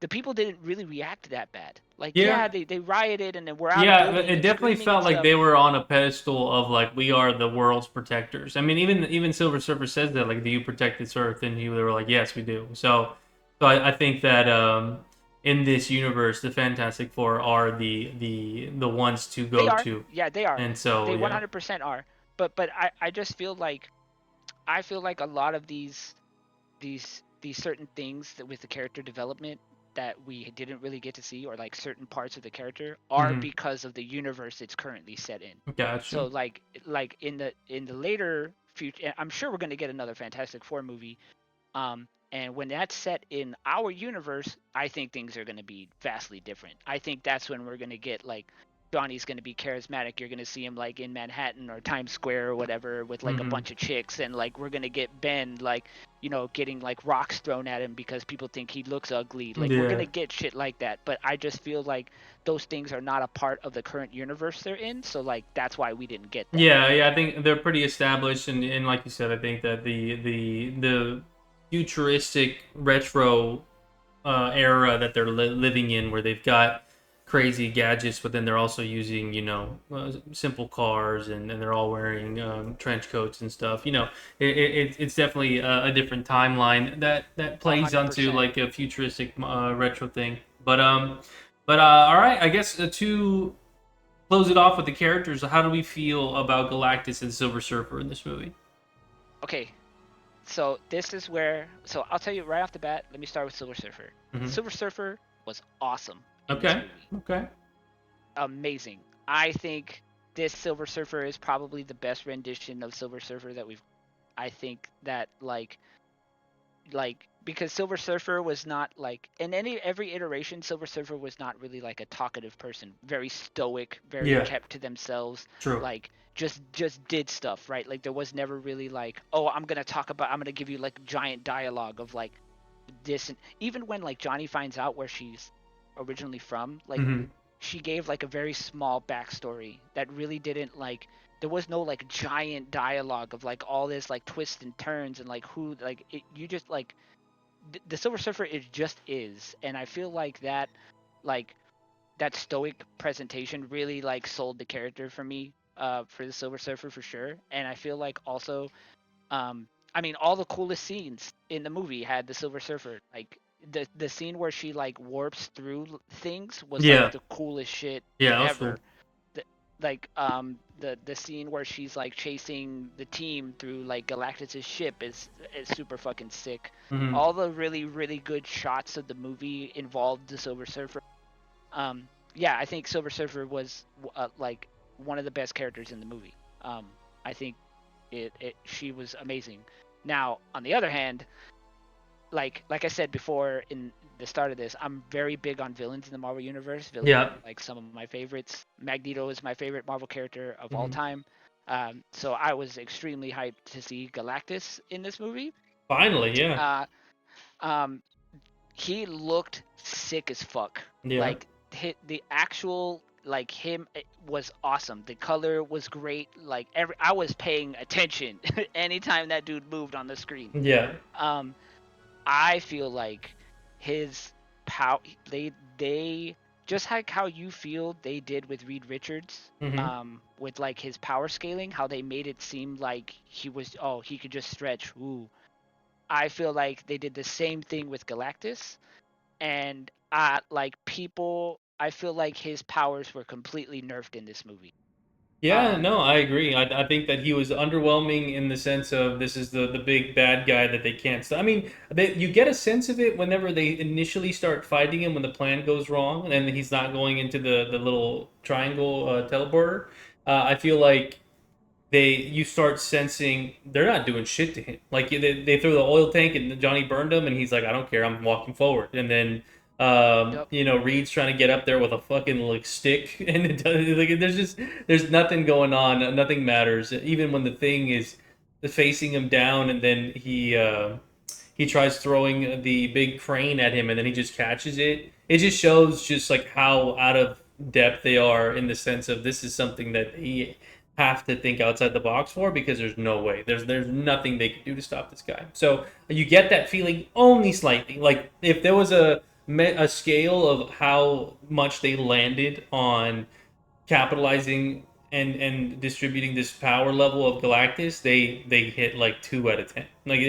the people didn't really react that bad. Like Yeah. yeah, they rioted and then we're out of Yeah, building it and definitely screaming and felt like stuff. they were on a pedestal of like we are the world's protectors. I mean, even Silver Surfer says that like, do you protect this Earth? And they were like, yes, we do. So I think that in this universe, the Fantastic Four are the ones to They go are, to, yeah, they are. and so They yeah. 100% are. But I just feel like a lot of these certain things that with the character development that we didn't really get to see, or like certain parts of the character, are Hmm. because of the universe it's currently set in. Gotcha. So like in the later future, I'm sure we're going to get another Fantastic Four movie. And when that's set in our universe, I think things are going to be vastly different. I think that's when we're going to get like Johnny's going to be charismatic. You're going to see him like in Manhattan or Times Square or whatever with like a Hmm. bunch of chicks, and like we're going to get Ben like getting like rocks thrown at him because people think he looks ugly. Like we're going Yeah. to get shit like that. But I just feel like those things are not a part of the current universe they're in. So like that's why we didn't get that. Yeah, yeah, I think they're pretty established, and like you said, I think that the futuristic retro era that they're living in, where they've got crazy gadgets, but then they're also using, simple cars, and they're all wearing trench coats and stuff. It's definitely a different timeline that A plays hundred onto percent. like a futuristic retro thing. But all right, I guess to close it off with the characters, how do we feel about Galactus and Silver Surfer in this movie? Okay, so this is where, so I'll tell you right off the bat. Let me start with Silver Surfer. Hmm. Silver Surfer was awesome in this Okay. movie. Okay. Amazing. I think this Silver Surfer is probably the best rendition of Silver Surfer that we've. I think that because Silver Surfer was not like in every iteration, Silver Surfer was not really like a talkative person, very stoic, very Yeah. kept to themselves, True. like just did stuff, right? Like there was never really like, oh, I'm gonna give you like giant dialogue of like this, and even when like Johnny finds out where she's originally from, like Hmm. she gave like a very small backstory that really didn't like, there was no like giant dialogue of like all this like twists and turns and like who like you just like the Silver Surfer is just is, and I feel like like that stoic presentation really like sold the character for me, for the Silver Surfer for sure. And I feel like also, I mean, all the coolest scenes in the movie had the Silver Surfer. Like the scene where she like warps through things was like Yeah. the coolest shit Yeah, that was cool. ever. The, the scene where she's like chasing the team through like Galactus's ship is super fucking sick. Hmm. All the really good shots of the movie involved the Silver Surfer. Yeah, I think Silver Surfer was like one of the best characters in the movie. I think she was amazing. Now, on the other hand, like I said before in the start of this, I'm very big on villains in the Marvel universe. Villains Yeah. are like some of my favorites. Magneto is my favorite Marvel character of all Hmm. time. So I was extremely hyped to see Galactus in this movie. Finally, yeah. Uh, um, he looked sick as fuck. Yeah. Like the actual like him was awesome. The color was great. Like I was paying attention anytime that dude moved on the screen. Yeah. Um, I feel like his power they just like how you feel they did with Reed Richards, Hmm. with like his power scaling, how they made it seem like he could just stretch. Ooh, I feel like they did the same thing with Galactus, and like people, I feel like his powers were completely nerfed in this movie. Yeah, Um, no, I agree. I think that he was underwhelming in the sense of this is the big bad guy that they can't stop. I mean, you get a sense of it whenever they initially start fighting him when the plan goes wrong and he's not going into the little triangle teleporter. I feel like you start sensing they're not doing shit to him. Like they throw the oil tank and Johnny burned him, and he's like, I don't care, I'm walking forward. And then yep. Reed's trying to get up there with a fucking like stick, and like there's nothing going on, nothing matters. Even when the thing is facing him down, and then he tries throwing the big crane at him, and then he just catches it. It just shows just like how out of depth they are in the sense of this is something that he have to think outside the box for because there's no way. There's nothing they can do to stop this guy. So you get that feeling only slightly. Like if there was a scale of how much they landed on capitalizing and distributing this power level of Galactus, they hit like 2 out of 10. Like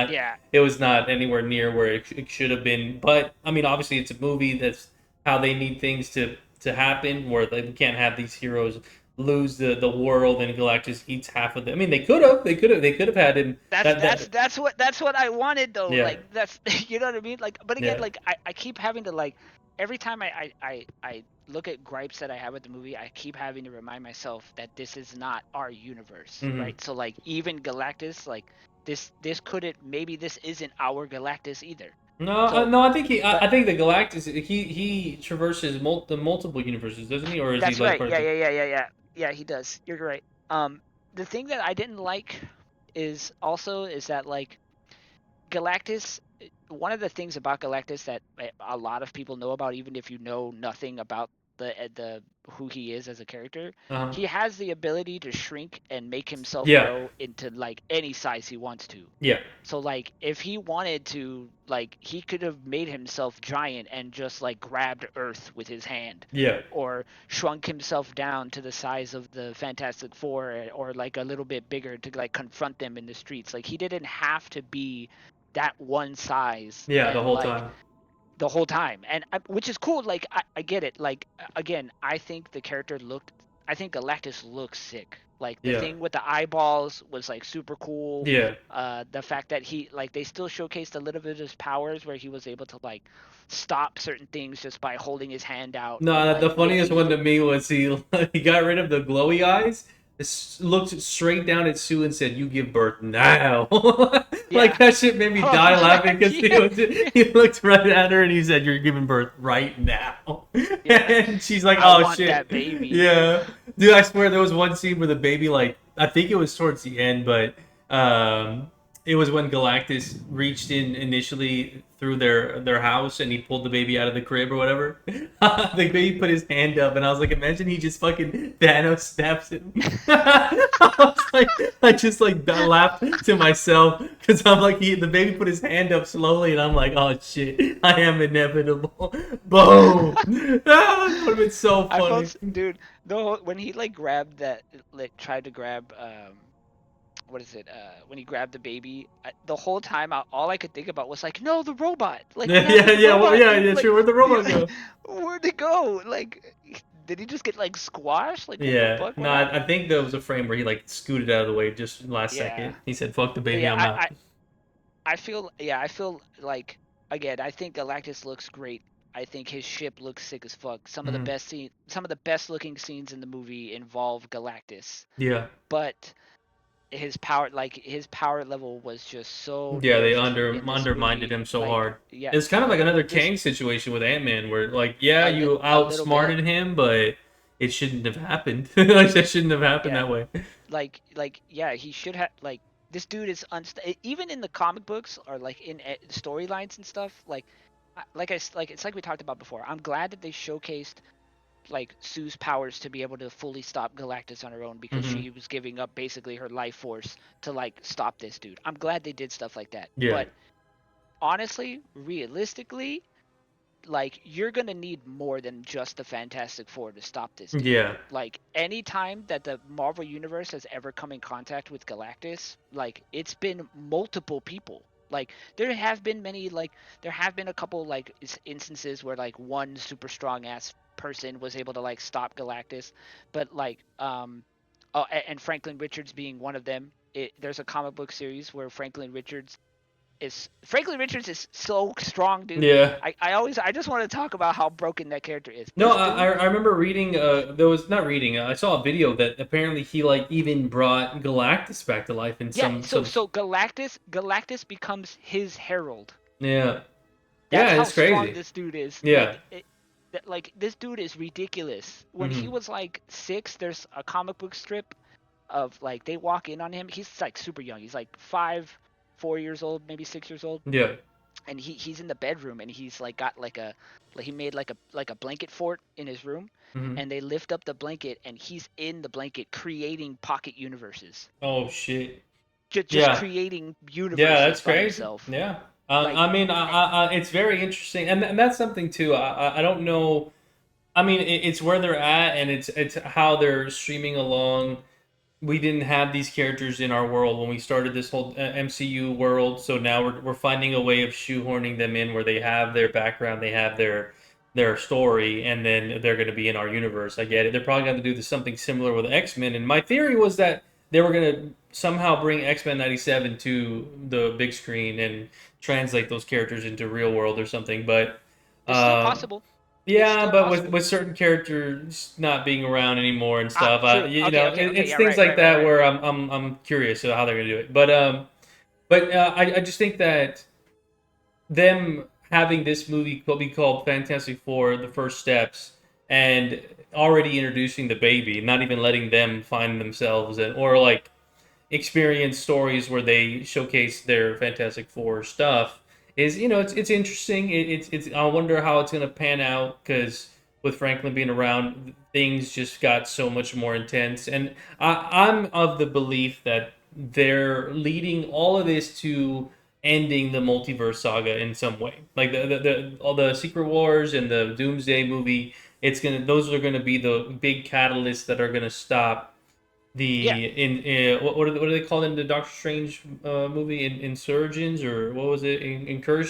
Yeah, it was not anywhere near where it should have been. But I mean, obviously, it's a movie. That's how they need things to happen. Where they can't have these heroes lose the world and Galactus eats half of them. I mean, they could have had him that that's what I wanted though. yeah Like that's you know what I mean. Like, but again, yeah like I keep having to like every time I look at gripes that I have with the movie, I keep having to remind myself that this is not our universe, hmm right? So like even Galactus, like this couldn't maybe this isn't our Galactus either. no, So, no. I think but I think the Galactus. He traverses the multiple universes, doesn't he? Or is he that's like right. part of Yeah, the? yeah, yeah, yeah, yeah. Yeah, he does. You're right. The thing that I didn't like is that like Galactus, one of the things about Galactus that a lot of people know about, even if you know nothing about the who he is as a character, Uh-huh. he has the ability to shrink and make himself Yeah, grow into like any size he wants to. yeah, So like if he wanted to, like he could have made himself giant and just like grabbed Earth with his hand, yeah, or shrunk himself down to the size of the Fantastic Four, or like a little bit bigger to like confront them in the streets. Like he didn't have to be that one size yeah. The and whole like time. the whole time, and which is cool. Like I get it. Like again, I think the character looked. I think Galactus looks sick. Like the Yeah, thing with the eyeballs was like super cool. yeah. The fact that he like they still showcased a little bit of his powers where he was able to like stop certain things just by holding his hand out and No, the like funniest making one him. to me was he got rid of the glowy eyes, looked straight down at Sue and said, "You give birth now." Like Yeah. that shit made me Oh die yeah. laughing because Yeah. he looked right at her and he said, "You're giving birth right now," Yeah. and she's like, I "Oh want shit, that baby. yeah." Dude, I swear there was one scene where the baby, like, I think it was towards the end, but it was when Galactus reached in initially through their house and he pulled the baby out of the crib or whatever. The baby put his hand up and I was like, imagine he just fucking Thanos snaps him. I was like, I just like laughed to myself because I'm like, the baby put his hand up slowly and I'm like, oh shit, I am inevitable. Boom. That would have been so I funny. felt, dude, when he like grabbed that, like tried to grab, what is it? When he grabbed the baby, the whole time, all I could think about was like, no, the robot. Like, Yeah, what happened yeah, to the yeah, well, robot, yeah, dude? yeah, Like, sure. Where'd the robot go? where'd it go? Like, did he just get like squashed? Like, what the Yeah, fuck? no, What I happened? think there was a frame where he like scooted out of the way just last Yeah, second. He said, "Fuck the baby, yeah. I'm out." I feel like again, I think Galactus looks great. I think his ship looks sick as fuck. Hmm. Some of the best looking scenes in the movie involve Galactus, Yeah, but his power level was just so yeah, they nerfed in this undermined movie. him so Like, hard. yeah, It's kind of like another this Kang situation with Ant Man, where like, yeah, a you a little bit. outsmarted him, but it shouldn't have happened. Like that shouldn't have happened Yeah, that way. yeah, he should have like this dude is even in the comic books or like in storylines and stuff. Like, like it's like we talked about before. I'm glad that they showcased like Sue's powers to be able to fully stop Galactus on her own because Hmm. she was giving up basically her life force to like stop this dude. I'm glad they did stuff like that. Yeah, But honestly, realistically, like you're gonna need more than just the Fantastic Four to stop this dude. yeah, Like any time that the Marvel universe has ever come in contact with Galactus, like it's been multiple people. Like there have been a couple like instances where like one super strong ass person was able to like stop Galactus, but like oh, and Franklin Richards being one of them. There's a comic book series where Franklin Richards is so strong, dude. Yeah. I just want to talk about how broken that character is. No, This I dude, I remember reading. There was not reading. I saw a video that apparently he like even brought Galactus back to life in yeah. some So some. so Galactus becomes his herald. Yeah. That's Yeah, how it's strong crazy. this dude is. Yeah. Like this dude is ridiculous. When he Hmm. was like 6, there's a comic book strip of like they walk in on him. He's like super young. He's like 5, 4 years old, maybe 6 years old, Yeah. and he's in the bedroom and he's like got like he made like a blanket fort in his room, Hmm. and they lift up the blanket and he's in the blanket creating pocket universes. Oh shit. Just Yeah. creating Yeah, universes that's by crazy. himself. Yeah. Like I mean, it's very interesting, and that's something too. I don't know. I mean, it's where they're at, and it's how they're streaming along. We didn't have these characters in our world when we started this whole MCU world. So now we're finding a way of shoehorning them in where they have their background, they have their story, and then they're going to be in our universe. I get it. They're probably going to do something similar with X-Men. And my theory was that they were going to somehow bring X-Men 97 to the big screen and translate those characters into real world or something. But it's still uh, possible. It's yeah, still but with possible. with certain characters not being around anymore and Ah, stuff, true. Okay, okay, okay. it's Yeah, things right, like right, right, that right. where I'm curious of how they're gonna do it. But I just think that them having this movie will be called Fantastic Four: The First Steps, and already introducing the baby, not even letting them find themselves, and or like experience stories where they showcase their Fantastic Four stuff is it's interesting. It's I wonder how it's gonna pan out because with Franklin being around, things just got so much more intense, and I'm of the belief that they're leading all of this to ending the multiverse saga in some way, like all the Secret Wars and the Doomsday movie. Those are gonna be the big catalysts that are gonna stop Yeah. the in what do they call it in the Doctor Strange movie? Insurgents, or what was it?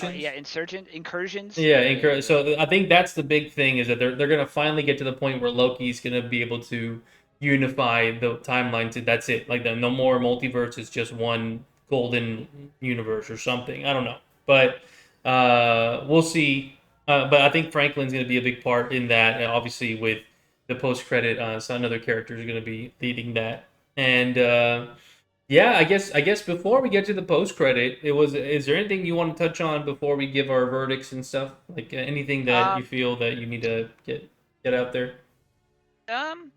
Yeah. Incursions. Insurgent incursions. Yeah, Yeah. so I think that's the big thing is that they're gonna finally get to the point where Loki's gonna be able to unify the timeline to that's it. Like no more multiverse. It's just one golden universe or something. I don't know, but we'll see. But I think Franklin's gonna be a big part in that. And obviously, with the post credit, some other characters are gonna be leading that. And yeah, I guess before we get to the post credit, it was is there anything you want to touch on before we give our verdicts and stuff? Like anything that you Um. feel that you need to get out there? Um.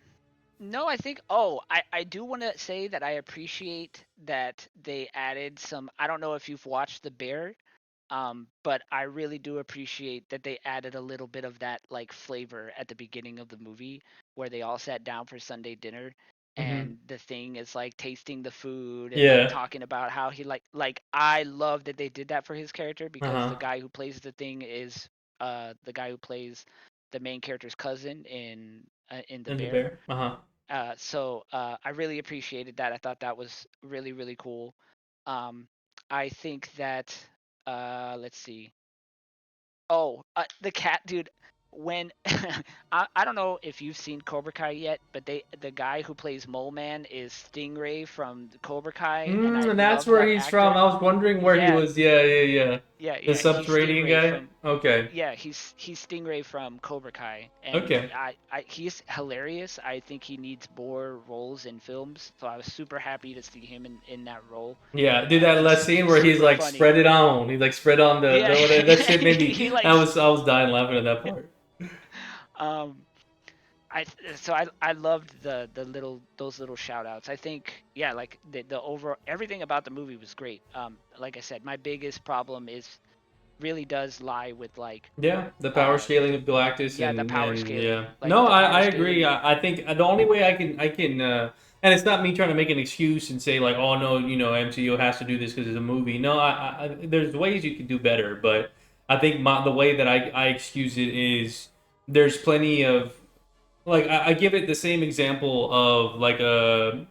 No, I think. Oh, I do want to say that I appreciate that they added some. I don't know if you've watched The Bear, but I really do appreciate that they added a little bit of that like flavor at the beginning of the movie where they all sat down for Sunday dinner Mm-hmm. and the thing is like tasting the food and like Yeah. talking about how he like I love that they did that for his character Uh because the huh. guy who plays the thing is the guy who plays the main character's cousin in The And the Bear. bear. Uh huh. So I really appreciated that. I thought that was really really cool. Um, I think that let's see. Oh, the cat, dude. When I don't know if you've seen Cobra Kai yet, but the guy who plays Mole Man is Stingray from Cobra Kai, and I And that's love where that he's from. actor. I was wondering where he Yeah, was. Yeah, yeah, yeah. The yeah. He's subterranean Stingray guy. from Okay. yeah, he's Stingray from Cobra Kai, and Okay. he's hilarious. I think he needs more roles in films, so I was super happy to see him in that role. Yeah, do that last scene He's where he's super like funny. spread it on. He like spread on Yeah, that shit made me. he like I was dying laughing at that part. um I loved the little those little shout outs. I think yeah, like the overall everything about the movie was great. Like I said, my biggest problem is really does lie with like Yeah, the power scaling the of Galactus yeah, the power and scaling. yeah. Like No, the I power agree. scaling. I think the only way I can and it's not me trying to make an excuse and say like, oh no, MCU has to do this because it's a movie. No, there's ways you can do better, but I think the way that I excuse it is there's plenty of like I give it the same example of like a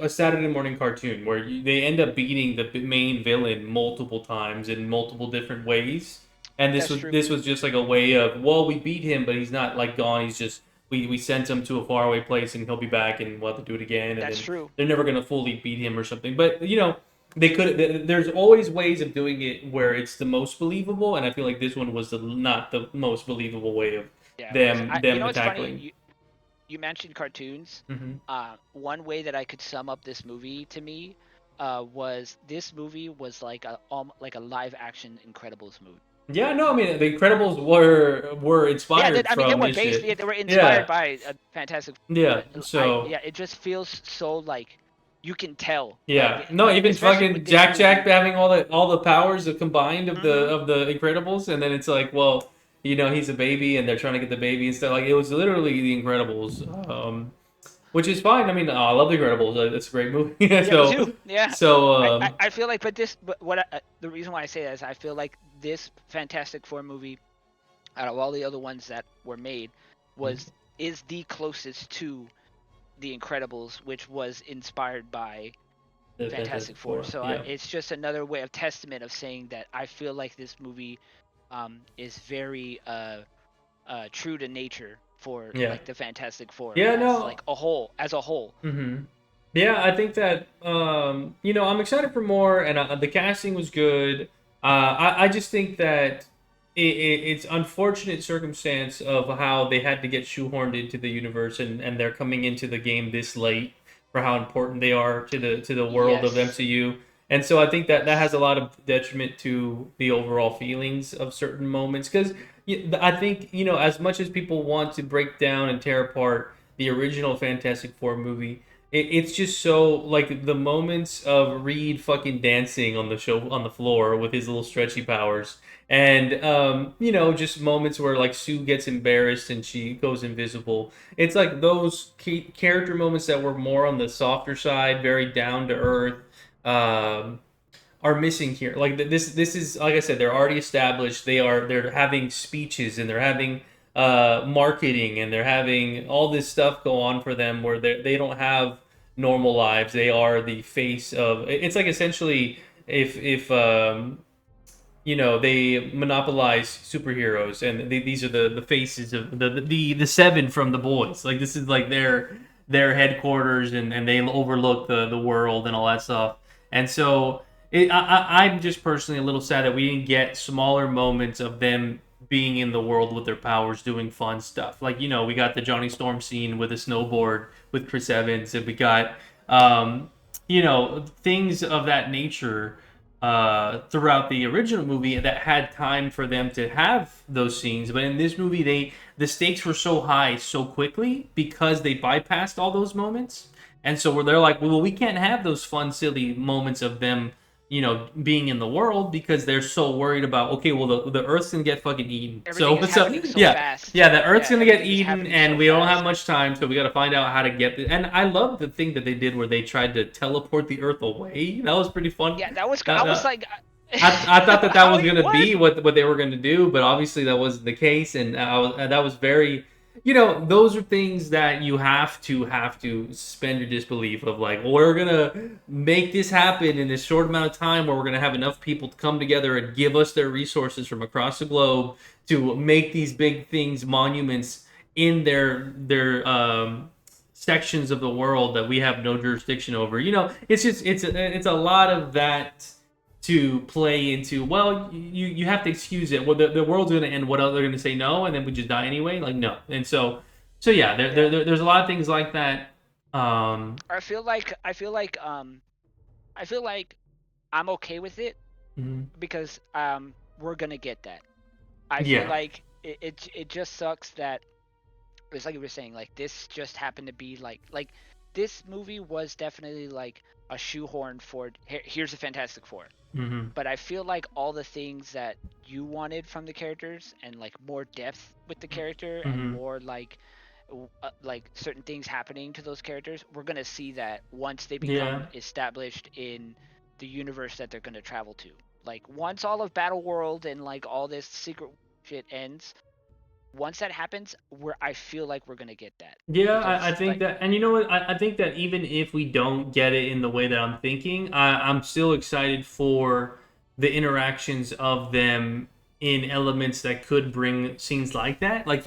a Saturday morning cartoon where they end up beating the main villain multiple times in multiple different ways. And That's true. this was just like a way of, well, we beat him, but he's not like gone. He's just we sent him to a faraway place and he'll be back and we'll have to do it again. And That's then true. they're never gonna fully beat him or something. But they could. There's always ways of doing it where it's the most believable, and I feel like this one was not the most believable way of Yeah, it was. You them know what's funny? tackling. You mentioned cartoons. Hmm. One way that I could sum up this movie to me, was this movie was like like a live action Incredibles movie. Yeah, no, I mean the Incredibles were Yeah, inspired I mean they from were this based. shit. Yeah, they were inspired Yeah, by Fantastic, yeah. but So yeah, it just feels so like you can tell, like yeah, no, even especially with fucking this Jack movie. having all the powers of combined Hmm. of the Incredibles, and then it's like, well, he's a baby, and they're trying to get the baby and stuff. Like it was literally the Incredibles, which is fine. I mean, I love the Incredibles. It's a great movie. Yeah, me so too. Yeah, so I feel like, but the reason why I say that is I feel like this Fantastic Four movie, out of all the other ones that were made, was is the closest to the Incredibles, which was inspired by the Fantastic Fantastic Four. Four. So Yeah, it's just another way of testament of saying that I feel like this movie, is very true to nature for yeah, like the Fantastic Four yeah. as No, like a whole, as a whole. Yeah, I think that I'm excited for more, and the casting was good. I just think that it's unfortunate circumstance of how they had to get shoehorned into the universe, and they're coming into the game this late for how important they are to the world of Yes. MCU. And so I think that has Yes. a lot of detriment to the overall feelings of certain moments because I think as much as people want to break down and tear apart the original Fantastic Four movie, it's just so like the moments of Reed fucking dancing on the show on the floor with his little stretchy powers, and just moments where like Sue gets embarrassed and she goes invisible. It's like those character moments that were more on the softer side, very down to earth. Um, are missing here. Like this is like I said, they're already established. They're having speeches and they're having marketing and they're having all this stuff go on for them where they don't have normal lives. They are the face of. It's like essentially if they monopolize superheroes and these are the faces of the seven from the boys. Like this is like their headquarters and they overlook the world and all that stuff. And so I'm just personally a little sad that we didn't get smaller moments of them being in the world with their powers doing fun stuff. Like we got the Johnny Storm scene with a snowboard with Chris Evans, and we got things of that nature throughout the original movie that had time for them to have those scenes. But in this movie, the stakes were so high so quickly because they bypassed all those moments, and so they're like, well, we can't have those fun, silly moments of them. Being in the world because they're so worried about okay, well the Earth's gonna get fucking eaten. Everything So is happening so yeah, fast. yeah, the Earth's Yeah, gonna get everything is eaten, happening and so we don't have fast. much time, so we got to find out how to get it. And I love the thing that they did where they tried to teleport the Earth away. That was pretty fun. Yeah, that was. I That, was that, like, I thought that how was he gonna what? be what they were gonna do, but obviously that wasn't the case, and that was very, those are things that you have to suspend your disbelief of like, well, we're gonna make this happen in this short amount of time where we're gonna have enough people to come together and give us their resources from across the globe to make these big things monuments in their sections of the world that we have no jurisdiction over. It's just it's a lot of that to play into. Well, you have to excuse it. Well, the world's going to end. What else? They're going to say no, and then we just die anyway. Like no, and so yeah, Yeah, there's a lot of things like that. Um, I feel like I'm okay with it mhm. because we're gonna get that. I feel Yeah. like it just sucks that it's like you were saying, like this just happened to be like this movie was definitely like a shoehorn for here's a Fantastic Four. Hmm. But I feel like all the things that you wanted from the characters and like more depth with the character and Hmm. more like certain things happening to those characters, we're gonna see that once they become Yeah. established in the universe that they're gonna travel to. Like once all of Battle World and like all this secret shit ends, once that happens, I feel like we're gonna get that Yeah, I because think like that, and you know what? I think that even if we don't get it in the way that I'm thinking, I'm still excited for the interactions of them in elements that could bring scenes like that, like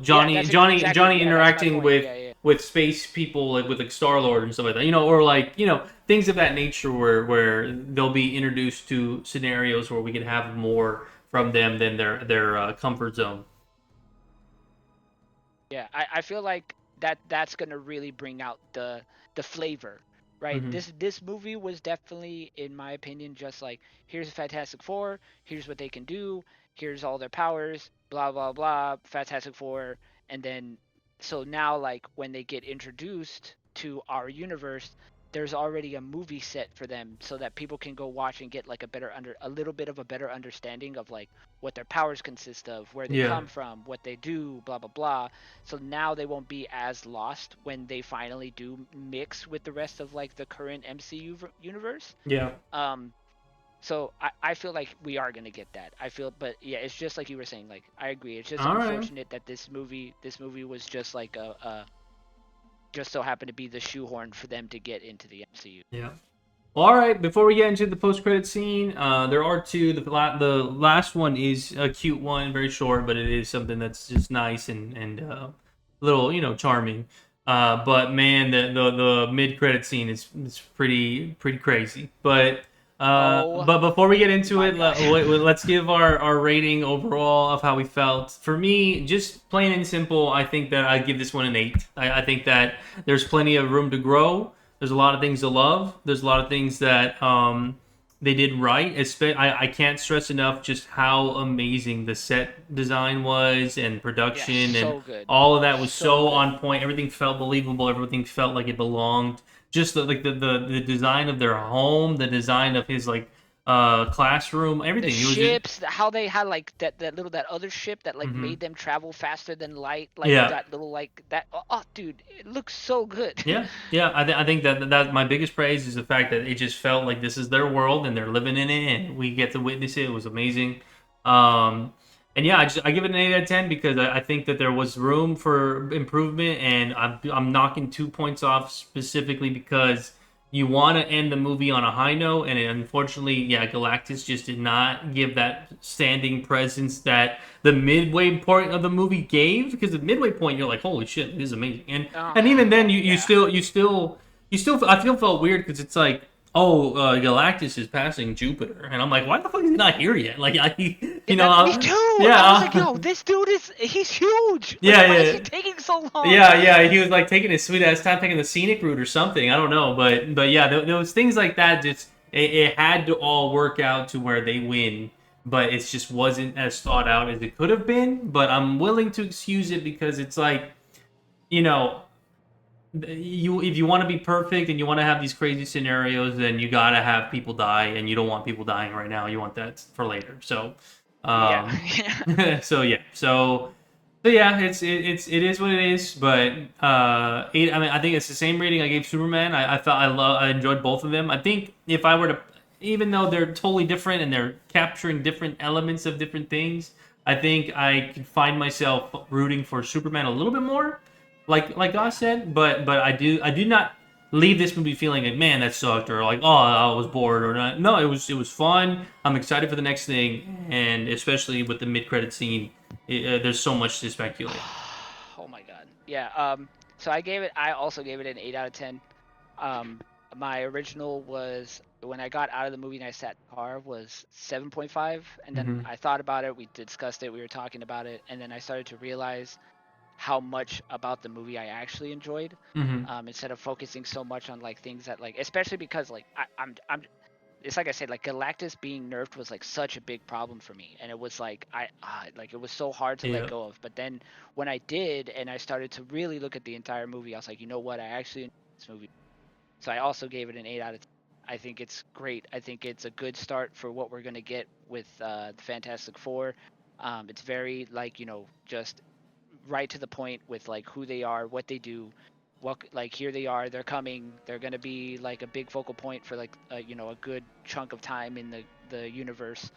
yeah, exactly, Johnny yeah, that's my interacting point. Yeah, yeah. with space people, like with like Star Lord and stuff like that, or like things of that nature where they'll be introduced to scenarios where we can have more from them than their comfort zone. Yeah, I feel like that's gonna really bring out the flavor, right? Hmm. This movie was definitely, in my opinion, just like here's a Fantastic Four, here's what they can do, here's all their powers, blah blah blah, Fantastic Four, and then so now like when they get introduced to our universe, there's already a movie set for them so that people can go watch and get like a little bit of a better understanding of like what their powers consist of, where they Yeah, come from, what they do, blah blah blah. So now they won't be as lost when they finally do mix with the rest of like the current MCU universe. yeah. Um, so I feel like we are gonna get that. I feel, but yeah, it's just like you were saying. Like I agree. It's just All right. unfortunate that this movie was just like just so happened to be the shoehorn for them to get into the MCU. Yeah. Well, all right. Before we get into the post-credit scene, there are two. The last one is a cute one, very short, but it is something that's just nice and little, charming. But man, the mid-credit scene is pretty crazy. Oh But before we get into my it, gosh. let's give our rating overall of how we felt. For me, just plain and simple, I think that I give this one an 8. I think that there's plenty of room to grow. There's a lot of things to love. There's a lot of things that they did right. I can't stress enough just how amazing the set design was and Yeah, production and so good, all of that was so so good. on point. Everything felt believable. Everything felt like it belonged. Just the design of their home, the design of his like classroom, The everything. It was just ships, how they had like that other ship that like hmm made them travel faster than light, like yeah. that little like that. Oh, dude, it looks so good. Yeah, yeah. I think that my biggest praise is the fact that it just felt like this is their world and they're living in it, and we get to witness it. It was amazing. Um, and yeah, I give it an 8 out of 10 because I think that there was room for improvement, and I'm knocking 2 points off specifically because you want to end the movie on a high note, and unfortunately, yeah, Galactus just did not give that standing presence that the midway point of the movie gave. Because the midway point, you're like, holy shit, this is amazing, and even then, Yeah. you still I feel felt weird because it's like, oh, Galactus is passing Jupiter, and I'm like, why the fuck is he not here yet? Like, Yeah, that me too. yeah, I was like, yo, this dude he's huge. Like, yeah, why is he yeah. taking so long? Yeah. He was like taking his sweet ass time, taking the scenic route or something. I don't know, but yeah, those things like that just it had to all work out to where they win, but it just wasn't as thought out as it could have been. But I'm willing to excuse it because it's like, you know, you if you want to be perfect and you want to have these crazy scenarios, then you gotta have people die, and you don't want people dying right now. You want that for later. So, Yeah. um, so yeah, so yeah, it is what it is. But 8. I mean, I think it's the same rating I gave Superman. I thought I enjoyed both of them. I think if I were to, even though they're totally different and they're capturing different elements of different things, I think I could find myself rooting for Superman a little bit more, like God Yeah. said. But I do not leave this movie feeling like, man, that sucked, or like, oh, I was bored, or not. No, it was fun. I'm excited for the next thing, and especially with the mid credit scene, there's so much to speculate. Oh my god. Yeah. So I also gave it an 8 out of 10. Um, my original was when I got out of the movie and I sat in the car was 7.5, and then Hmm. I thought about it. We discussed it. We were talking about it, and then I started to realize how much about the movie I actually enjoyed. Hmm. Instead of focusing so much on like things that like, especially because like I'm it's like I said, like Galactus being nerfed was like such a big problem for me, and it was like like it was so hard to let Yeah. go of. But then when I did, and I started to really look at the entire movie, I was like, you know what, I actually enjoyed this movie. So I also gave it an 8 out of 10. I think it's great. I think it's a good start for what we're gonna get with the Fantastic Four. It's very like just right to the point with like who they are, what they do, what like here they are, they're coming, they're gonna be like a big focal point for like a good chunk of time in the universe.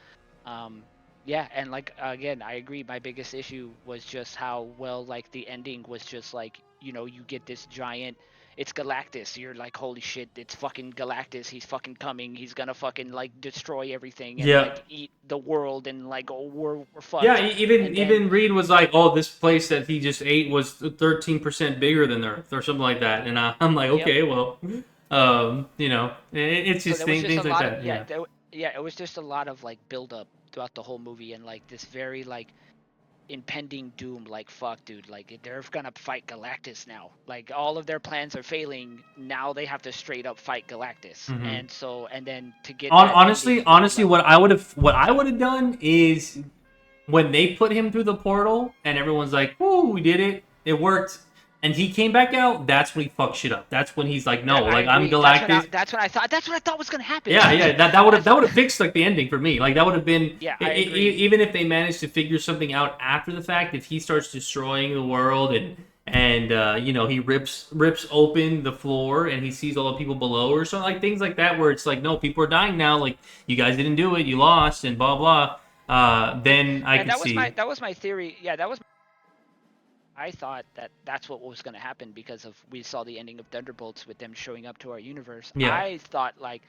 Um, Yeah, and like again, I agree. My biggest issue was just how well like the ending was just like, you get this giant. It's Galactus. You're like, holy shit! It's fucking Galactus. He's fucking coming. He's gonna fucking like destroy everything and Yeah. like eat the world and like, oh, we're Yeah, fucked. even And then even Reed was like, "Oh, this place that he just ate was 13% bigger than Earth, or something like that." And I'm like, yep. "Okay, well, it's So just there was just a things like lot of that." Yeah. yeah, it was just a lot of like build up throughout the whole movie and like this very like impending doom. Like, fuck, dude, like they're gonna fight Galactus now. Like all of their plans are failing. Now they have to straight up fight Galactus. Hmm. And so and then to get that Honestly, ending where like what I would have done is when they put him through the portal and everyone's like, "Woo, we did it! It worked!" and he came back out. That's when he fucked shit up. That's when he's like, "No, that, I like I'm agree. That's when I Galactus." that's what I thought was gonna happen. Yeah, yeah, that would have That's fixed like the ending for me. Like that would have been yeah, I agree. even if they managed to figure something out after the fact. If he starts destroying the world and he rips open the floor and he sees all the people below or something like things like that, where it's like, no, people are dying now. Like you guys didn't do it, you lost, and blah blah. Then I And could see. that was my theory. Yeah, that was I thought that that's what was going to happen because of we saw the ending of Thunderbolts with them showing up to our universe. Yeah, I thought like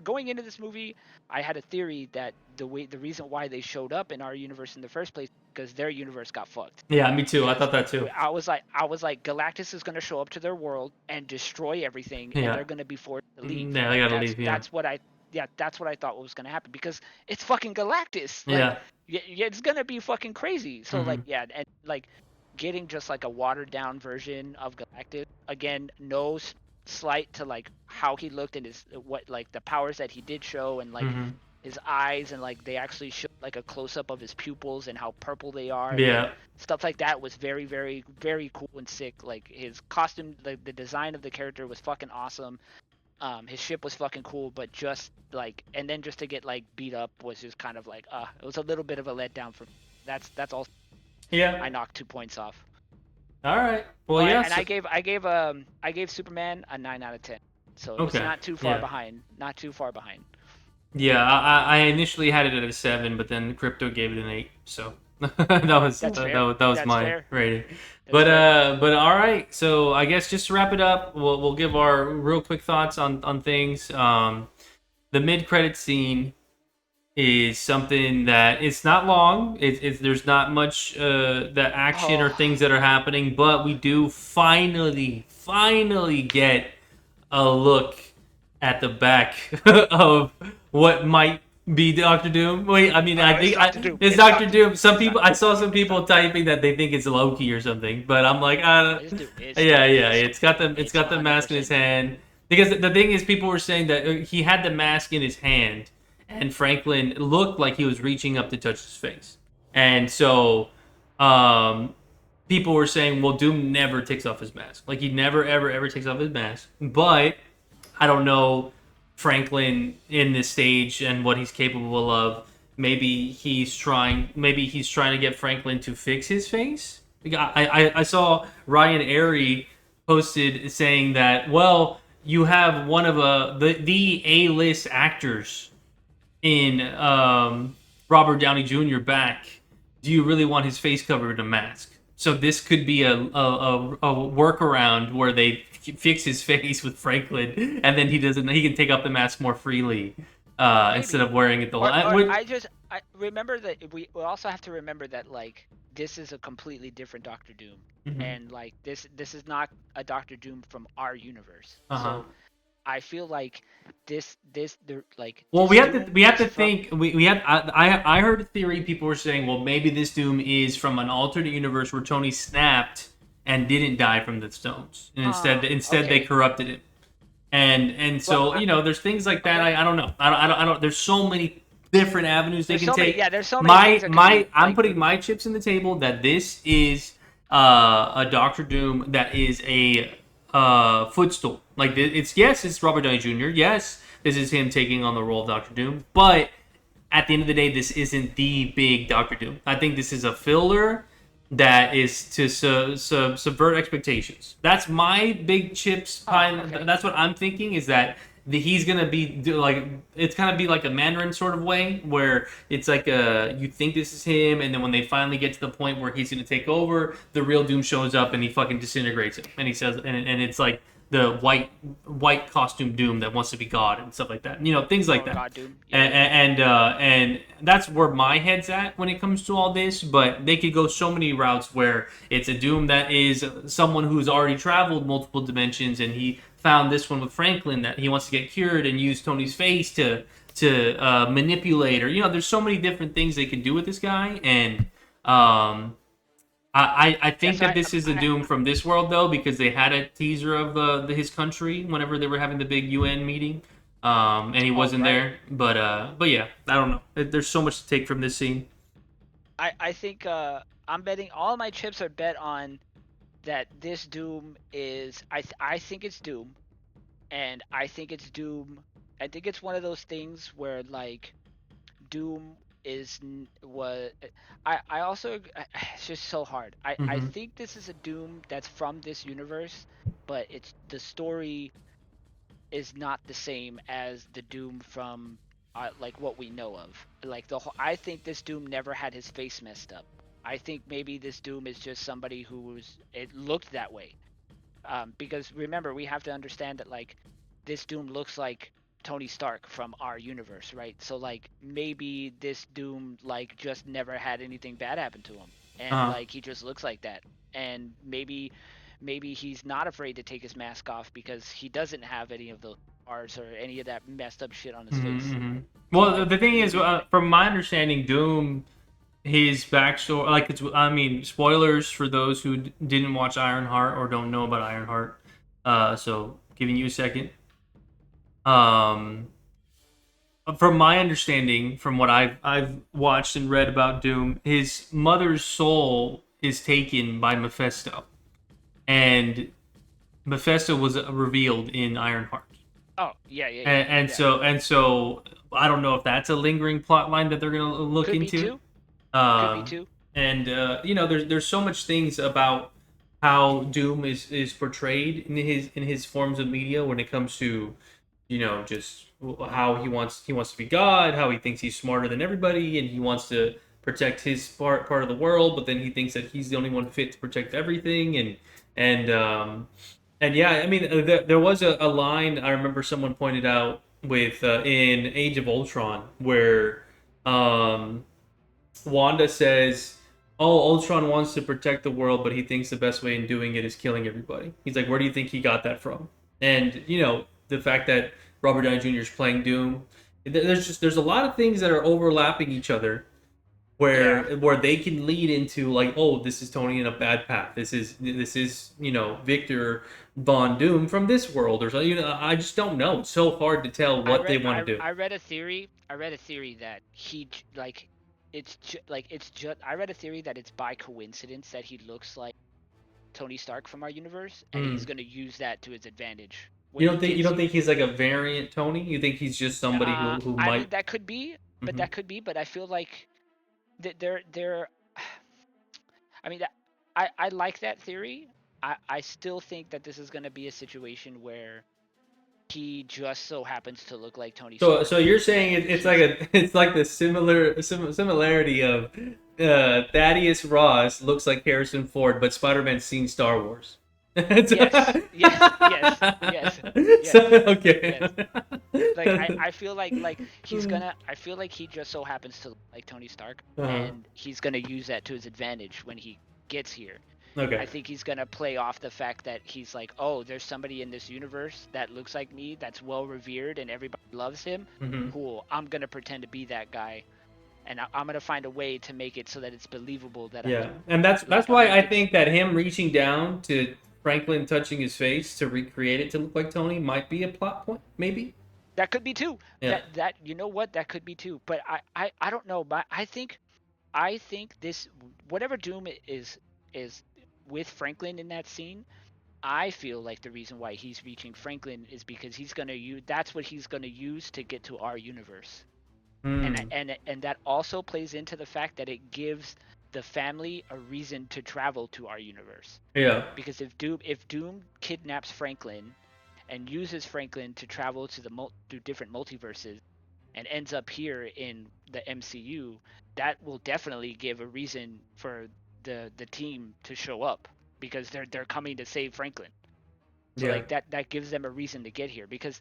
going into this movie, I had a theory that the reason why they showed up in our universe in the first place because their universe got fucked. yeah, me too. I Because thought that too. I was like Galactus is going to show up to their world and destroy everything and Yeah, they're going to be forced to leave. yeah, they Like gotta leave. Yeah, that's what I thought was going to happen because it's fucking Galactus. Like yeah. yeah, it's going to be fucking crazy. So like Hmm. yeah, and like getting just like a watered down version of Galactus. Again, no slight to like how he looked and his what like the powers that he did show and like Hmm. his eyes and like they actually showed like a close up of his pupils and how purple they are and like Yeah, stuff like that was very very very cool and sick. Like his costume, the design of the character was fucking awesome. His ship was fucking cool, but just like and then just to get like beat up was just kind of like it was a little bit of a letdown for me. That's all. yeah. I knocked 2 points off. All right. Well, Oh, and yes. I gave Superman a 9 out of 10. So it was Okay. not too far Yeah. behind. Not too far behind. Yeah, I initially had it at a 7, but then crypto gave it an 8. So That's fair. that was That's my fair. rating. That's fair. But all right. So I guess just to wrap it up, we'll give our real quick thoughts on things. The mid credit scene is something that it's not long. It's there's not much the action or Oh, things that are happening, but we do finally get a look at the back of what might be Doctor Doom. Wait, I mean, I it's think Doctor Doom. it's It's Doctor Doctor Doom. Doom. Some It's people, Doctor I Doom. saw some It's people Doctor Doom. typing that they think it's Loki or something, but I'm like, No, it's Doom. It's yeah, Doom. yeah, it's It's got the mask in 100% his Doom. hand. Because the thing is, people were saying that he had the mask in his hand, and Franklin looked like he was reaching up to touch his face, and so um, people were saying, well, Doom never takes off his mask. Like he never ever takes off his mask. But I don't know Franklin in this stage and what he's capable of. Maybe he's trying to get Franklin to fix his face. I saw Ryan Airy posted saying that, well, you have one of the A-list actors in Robert Downey Jr. back. Do you really want his face covered in a mask? So this could be a workaround where they fix his face with Franklin, and then he can take off the mask more freely instead Maybe. of wearing it the whole. Or I remember that we also have to remember that like this is a completely different Doctor Doom, Mhm. and like this is not a Doctor Doom from our universe. Uh-huh. So I feel like Well, this Doom we have is to from think we have I heard a theory. People were saying, well, maybe this Doom is from an alternate universe where Tony snapped and didn't die from the stones, and instead they okay. corrupted him. And Well, so there's things like that. okay. I don't know. I don't. There's so many different avenues they There's can so many. take. Yeah, there's so many things that could be I'm like. putting my chips in the table that this is a Doctor Doom that is a footstool. Like it's Robert Downey Jr. Yes, this is him taking on the role of Doctor Doom. But at the end of the day, this isn't the big Doctor Doom. I think this is a filler that is to subvert expectations. That's my big chips pie. Okay. That's what I'm thinking is that he's gonna be like it's gonna be like a Mandarin sort of way where it's like you think this is him, and then when they finally get to the point where he's gonna take over, the real Doom shows up and he fucking disintegrates him, and he says, and it's like the white costume Doom that wants to be God and stuff like that, things like Or that. God Doom. Yeah, yeah. And that's where my head's at when it comes to all this. But they could go so many routes where it's a Doom that is someone who's already traveled multiple dimensions, and he found this one with Franklin that he wants to get cured and use Tony's face to manipulate, or there's so many different things they can do with this guy. And I think Yes, that this is a Doom from this world though, because they had a teaser of his country whenever they were having the big UN meeting, and he oh, wasn't right. there. But yeah, I don't know. There's so much to take from this scene. I think I'm betting all my chips are bet on that this Doom is I think it's Doom, and I think it's Doom. I think it's one of those things where like Doom is was I also it's just so hard. I Hmm. think this is a Doom that's from this universe, but it's the story is not the same as the Doom from like what we know of. Like I think this Doom never had his face messed up. I think maybe this Doom is just somebody who was it looked that way. Because remember, we have to understand that like this Doom looks like Tony Stark from our universe, right? So like maybe this Doom like just never had anything bad happen to him, and Uh, like he just looks like that, and maybe he's not afraid to take his mask off because he doesn't have any of those scars or any of that messed up shit on his face. mm-hmm. So Well, like the thing is, maybe from my understanding, Doom, his backstory, like I mean, spoilers for those who didn't watch Ironheart or don't know about Ironheart. So giving you a second. Um, from my understanding, from what I've watched and read about Doom, his mother's soul is taken by Mephisto, and Mephisto was revealed in Ironheart. oh yeah yeah yeah And yeah so I don't know if that's a lingering plot line that they're gonna look could be into. two could be Um, two and there's so much things about how Doom is portrayed in his forms of media when it comes to just how he wants to be God, how he thinks he's smarter than everybody, and he wants to protect his part of the world, but then he thinks that he's the only one fit to protect everything, and and yeah, I mean, there was a line I remember someone pointed out with in Age of Ultron where um, Wanda says, "Oh, Ultron wants to protect the world, but he thinks the best way in doing it is killing everybody." He's like, "Where do you think he got that from?" And the fact that Robert Downey Jr. is playing Doom, there's a lot of things that are overlapping each other yeah. where they can lead into like, oh, this is Tony in a bad path. This is Victor Von Doom from this world or something. I just don't know. It's so hard to tell I what they read want to do. I read a theory. I read a theory that like it's just I read a theory that it's by coincidence that he looks like Tony Stark from our universe, and he's Hmm. gonna use that to his advantage when You he don't think you gets don't here. think he's like a variant Tony? You think he's just somebody who I might? mean that could be, but Hmm. I feel like they're I mean that I like that theory. I still think that this is gonna be a situation where he just so happens to look like Tony So Stark, you're saying and it's like he's it's like the similarity of Thaddeus Ross looks like Harrison Ford, but Spider-Man's seen Star Wars. yes, yes, yes, yes, So yes, okay. yes. Like I feel like he's gonna I feel like he just so happens to look like Tony Stark, Uh-huh. and he's gonna use that to his advantage when he gets here. Okay. I think he's gonna play off the fact that he's like, oh, there's somebody in this universe that looks like me, that's well revered, and everybody loves him. Hmm. Cool. I'm gonna pretend to be that guy, and I'm gonna find a way to make it so that it's believable that Yeah, and that's I'm why I making this. think that him reaching down to Franklin touching his face to recreate it to look like Tony might be a plot point, maybe. That could be too. Yeah. That you know what? That could be too. But I don't know. But I think this whatever Doom is with Franklin in that scene. I feel like the reason why he's reaching Franklin is because he's gonna use that's what he's gonna use to get to our universe, Hmm. and that also plays into the fact that it gives the family a reason to travel to our universe. Yeah. Because if Doom kidnaps Franklin and uses Franklin to travel to through different multiverses and ends up here in the MCU, that will definitely give a reason for the team to show up because they're coming to save Franklin. So Yeah. like that gives them a reason to get here because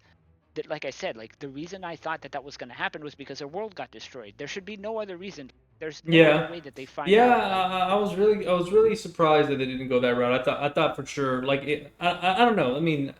like I said, like the reason I thought that was going to happen was because their world got destroyed. There should be no other reason. There's no other Yeah. way that they find Yeah, out. Like I was really surprised that they didn't go that route. I thought for sure, like I don't know. I mean,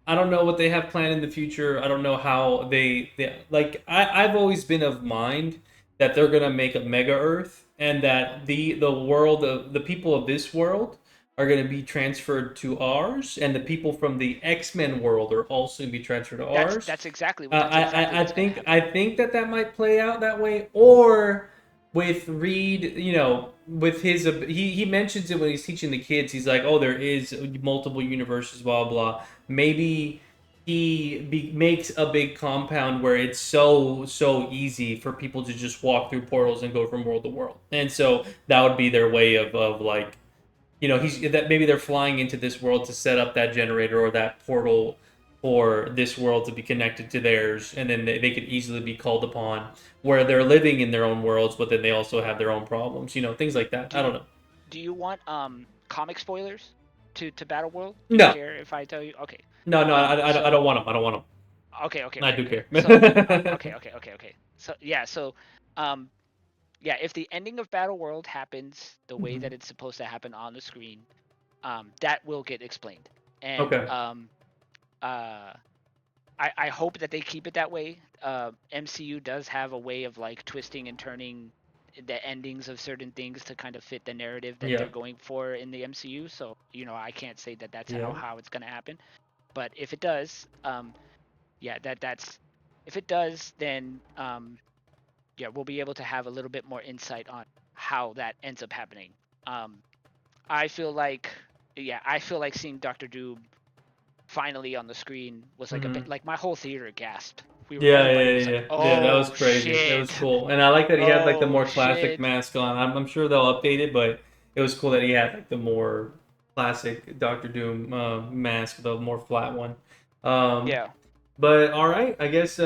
I don't know what they have planned in the future. I don't know how they like. I've always been of mind that they're gonna make a mega Earth, and that the world of the people of this world are gonna be transferred to ours, and the people from the X-Men world are also gonna be transferred to ours. that's exactly what's going to happen. I think that that might play out that way, or with Reed, you know, with his he mentions it when he's teaching the kids. He's like, oh, there is multiple universes, blah blah. Maybe makes a big compound where it's so easy for people to just walk through portals and go from world to world, and so that would be their way of like, you know, he's that maybe they're flying into this world to set up that generator or that portal for this world to be connected to theirs, and then they could easily be called upon where they're living in their own worlds, but then they also have their own problems, you know, things like that. I don't know. Do you want comic spoilers to Battle World? Do you No, care if I tell you? Okay. no, I don't So want them. I don't want okay, okay, them. I okay, do okay. care. So okay. So yeah, um yeah, if the ending of Battle World happens the way Mhm. that it's supposed to happen on the screen, that will get explained. And Okay. uh I hope that they keep it that way. MCU does have a way of like twisting and turning the endings of certain things to kind of fit the narrative that Yeah. they're going for in the MCU. So you know, I can't say that that's Yeah. how it's gonna happen. But if it does, yeah, that's if it does, then yeah, we'll be able to have a little bit more insight on how that ends up happening. Um, I feel like, yeah, I feel like seeing Doctor Doom finally on the screen was like a bit Hmm. like my whole theater gasped. Everybody was like, Yeah. That was "Oh crazy. It was shit, cool, and I like that he had like the oh more classic shit." mask on. I'm sure they'll update it, but it was cool that he had like the more classic Doctor Doom mask, the more flat one. Um, Yeah. but all right, I guess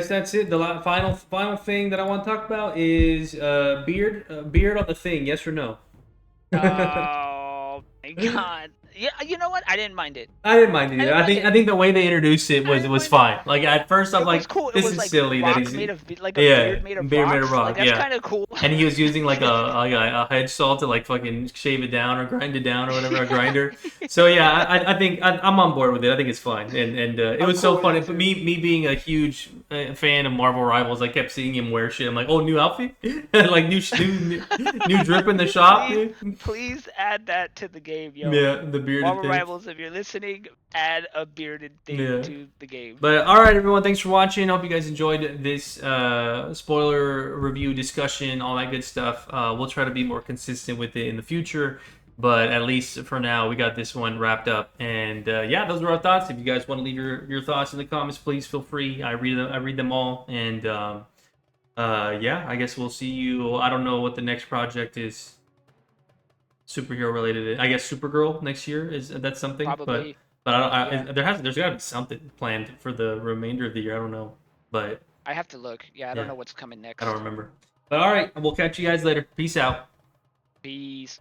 that's it. The final thing that I want to talk about is beard on the thing. Yes or no? Oh my god. Yeah, you know what? I didn't mind it. I didn't mind it I either. didn't mind it. I think the way they introduced it I didn't was mind it. fine. Like at first, I'm It was like, cool. It this was is like silly that rock he's made of like a yeah, beard made of beard made of rocks. Like rock, that's yeah. kind of cool. And he was using like a hedge saw to like fucking shave it down or grind it down or whatever, a grinder. So yeah, I think I'm on board with it. I think it's fine, and it I'm was cool so with funny. it But too. me being a huge fan of Marvel Rivals, I kept seeing him wear shit. I'm like, oh, new outfit, like new drip in the shop, Please, dude. please add that to the game, yo. Yeah, the bearded Marvel thing. Rivals, if you're listening, add a bearded thing Yeah. to the game. But all right, everyone, thanks for watching. Hope you guys enjoyed this spoiler review discussion, all that good stuff. We'll try to be more consistent with it in the future, but at least for now, we got this one wrapped up. And yeah, those are our thoughts. If you guys want to leave your thoughts in the comments, please feel free. I read them all. And yeah, I guess we'll see you. I don't know what the next project is, superhero related. I guess Supergirl next year is that's something, Probably, but I don't. yeah. There's got to be something planned for the remainder of the year. I don't know, but I have to look. Yeah, I don't yeah, know what's coming I don't next. remember. But all right, we'll catch you guys later. Peace out. Peace.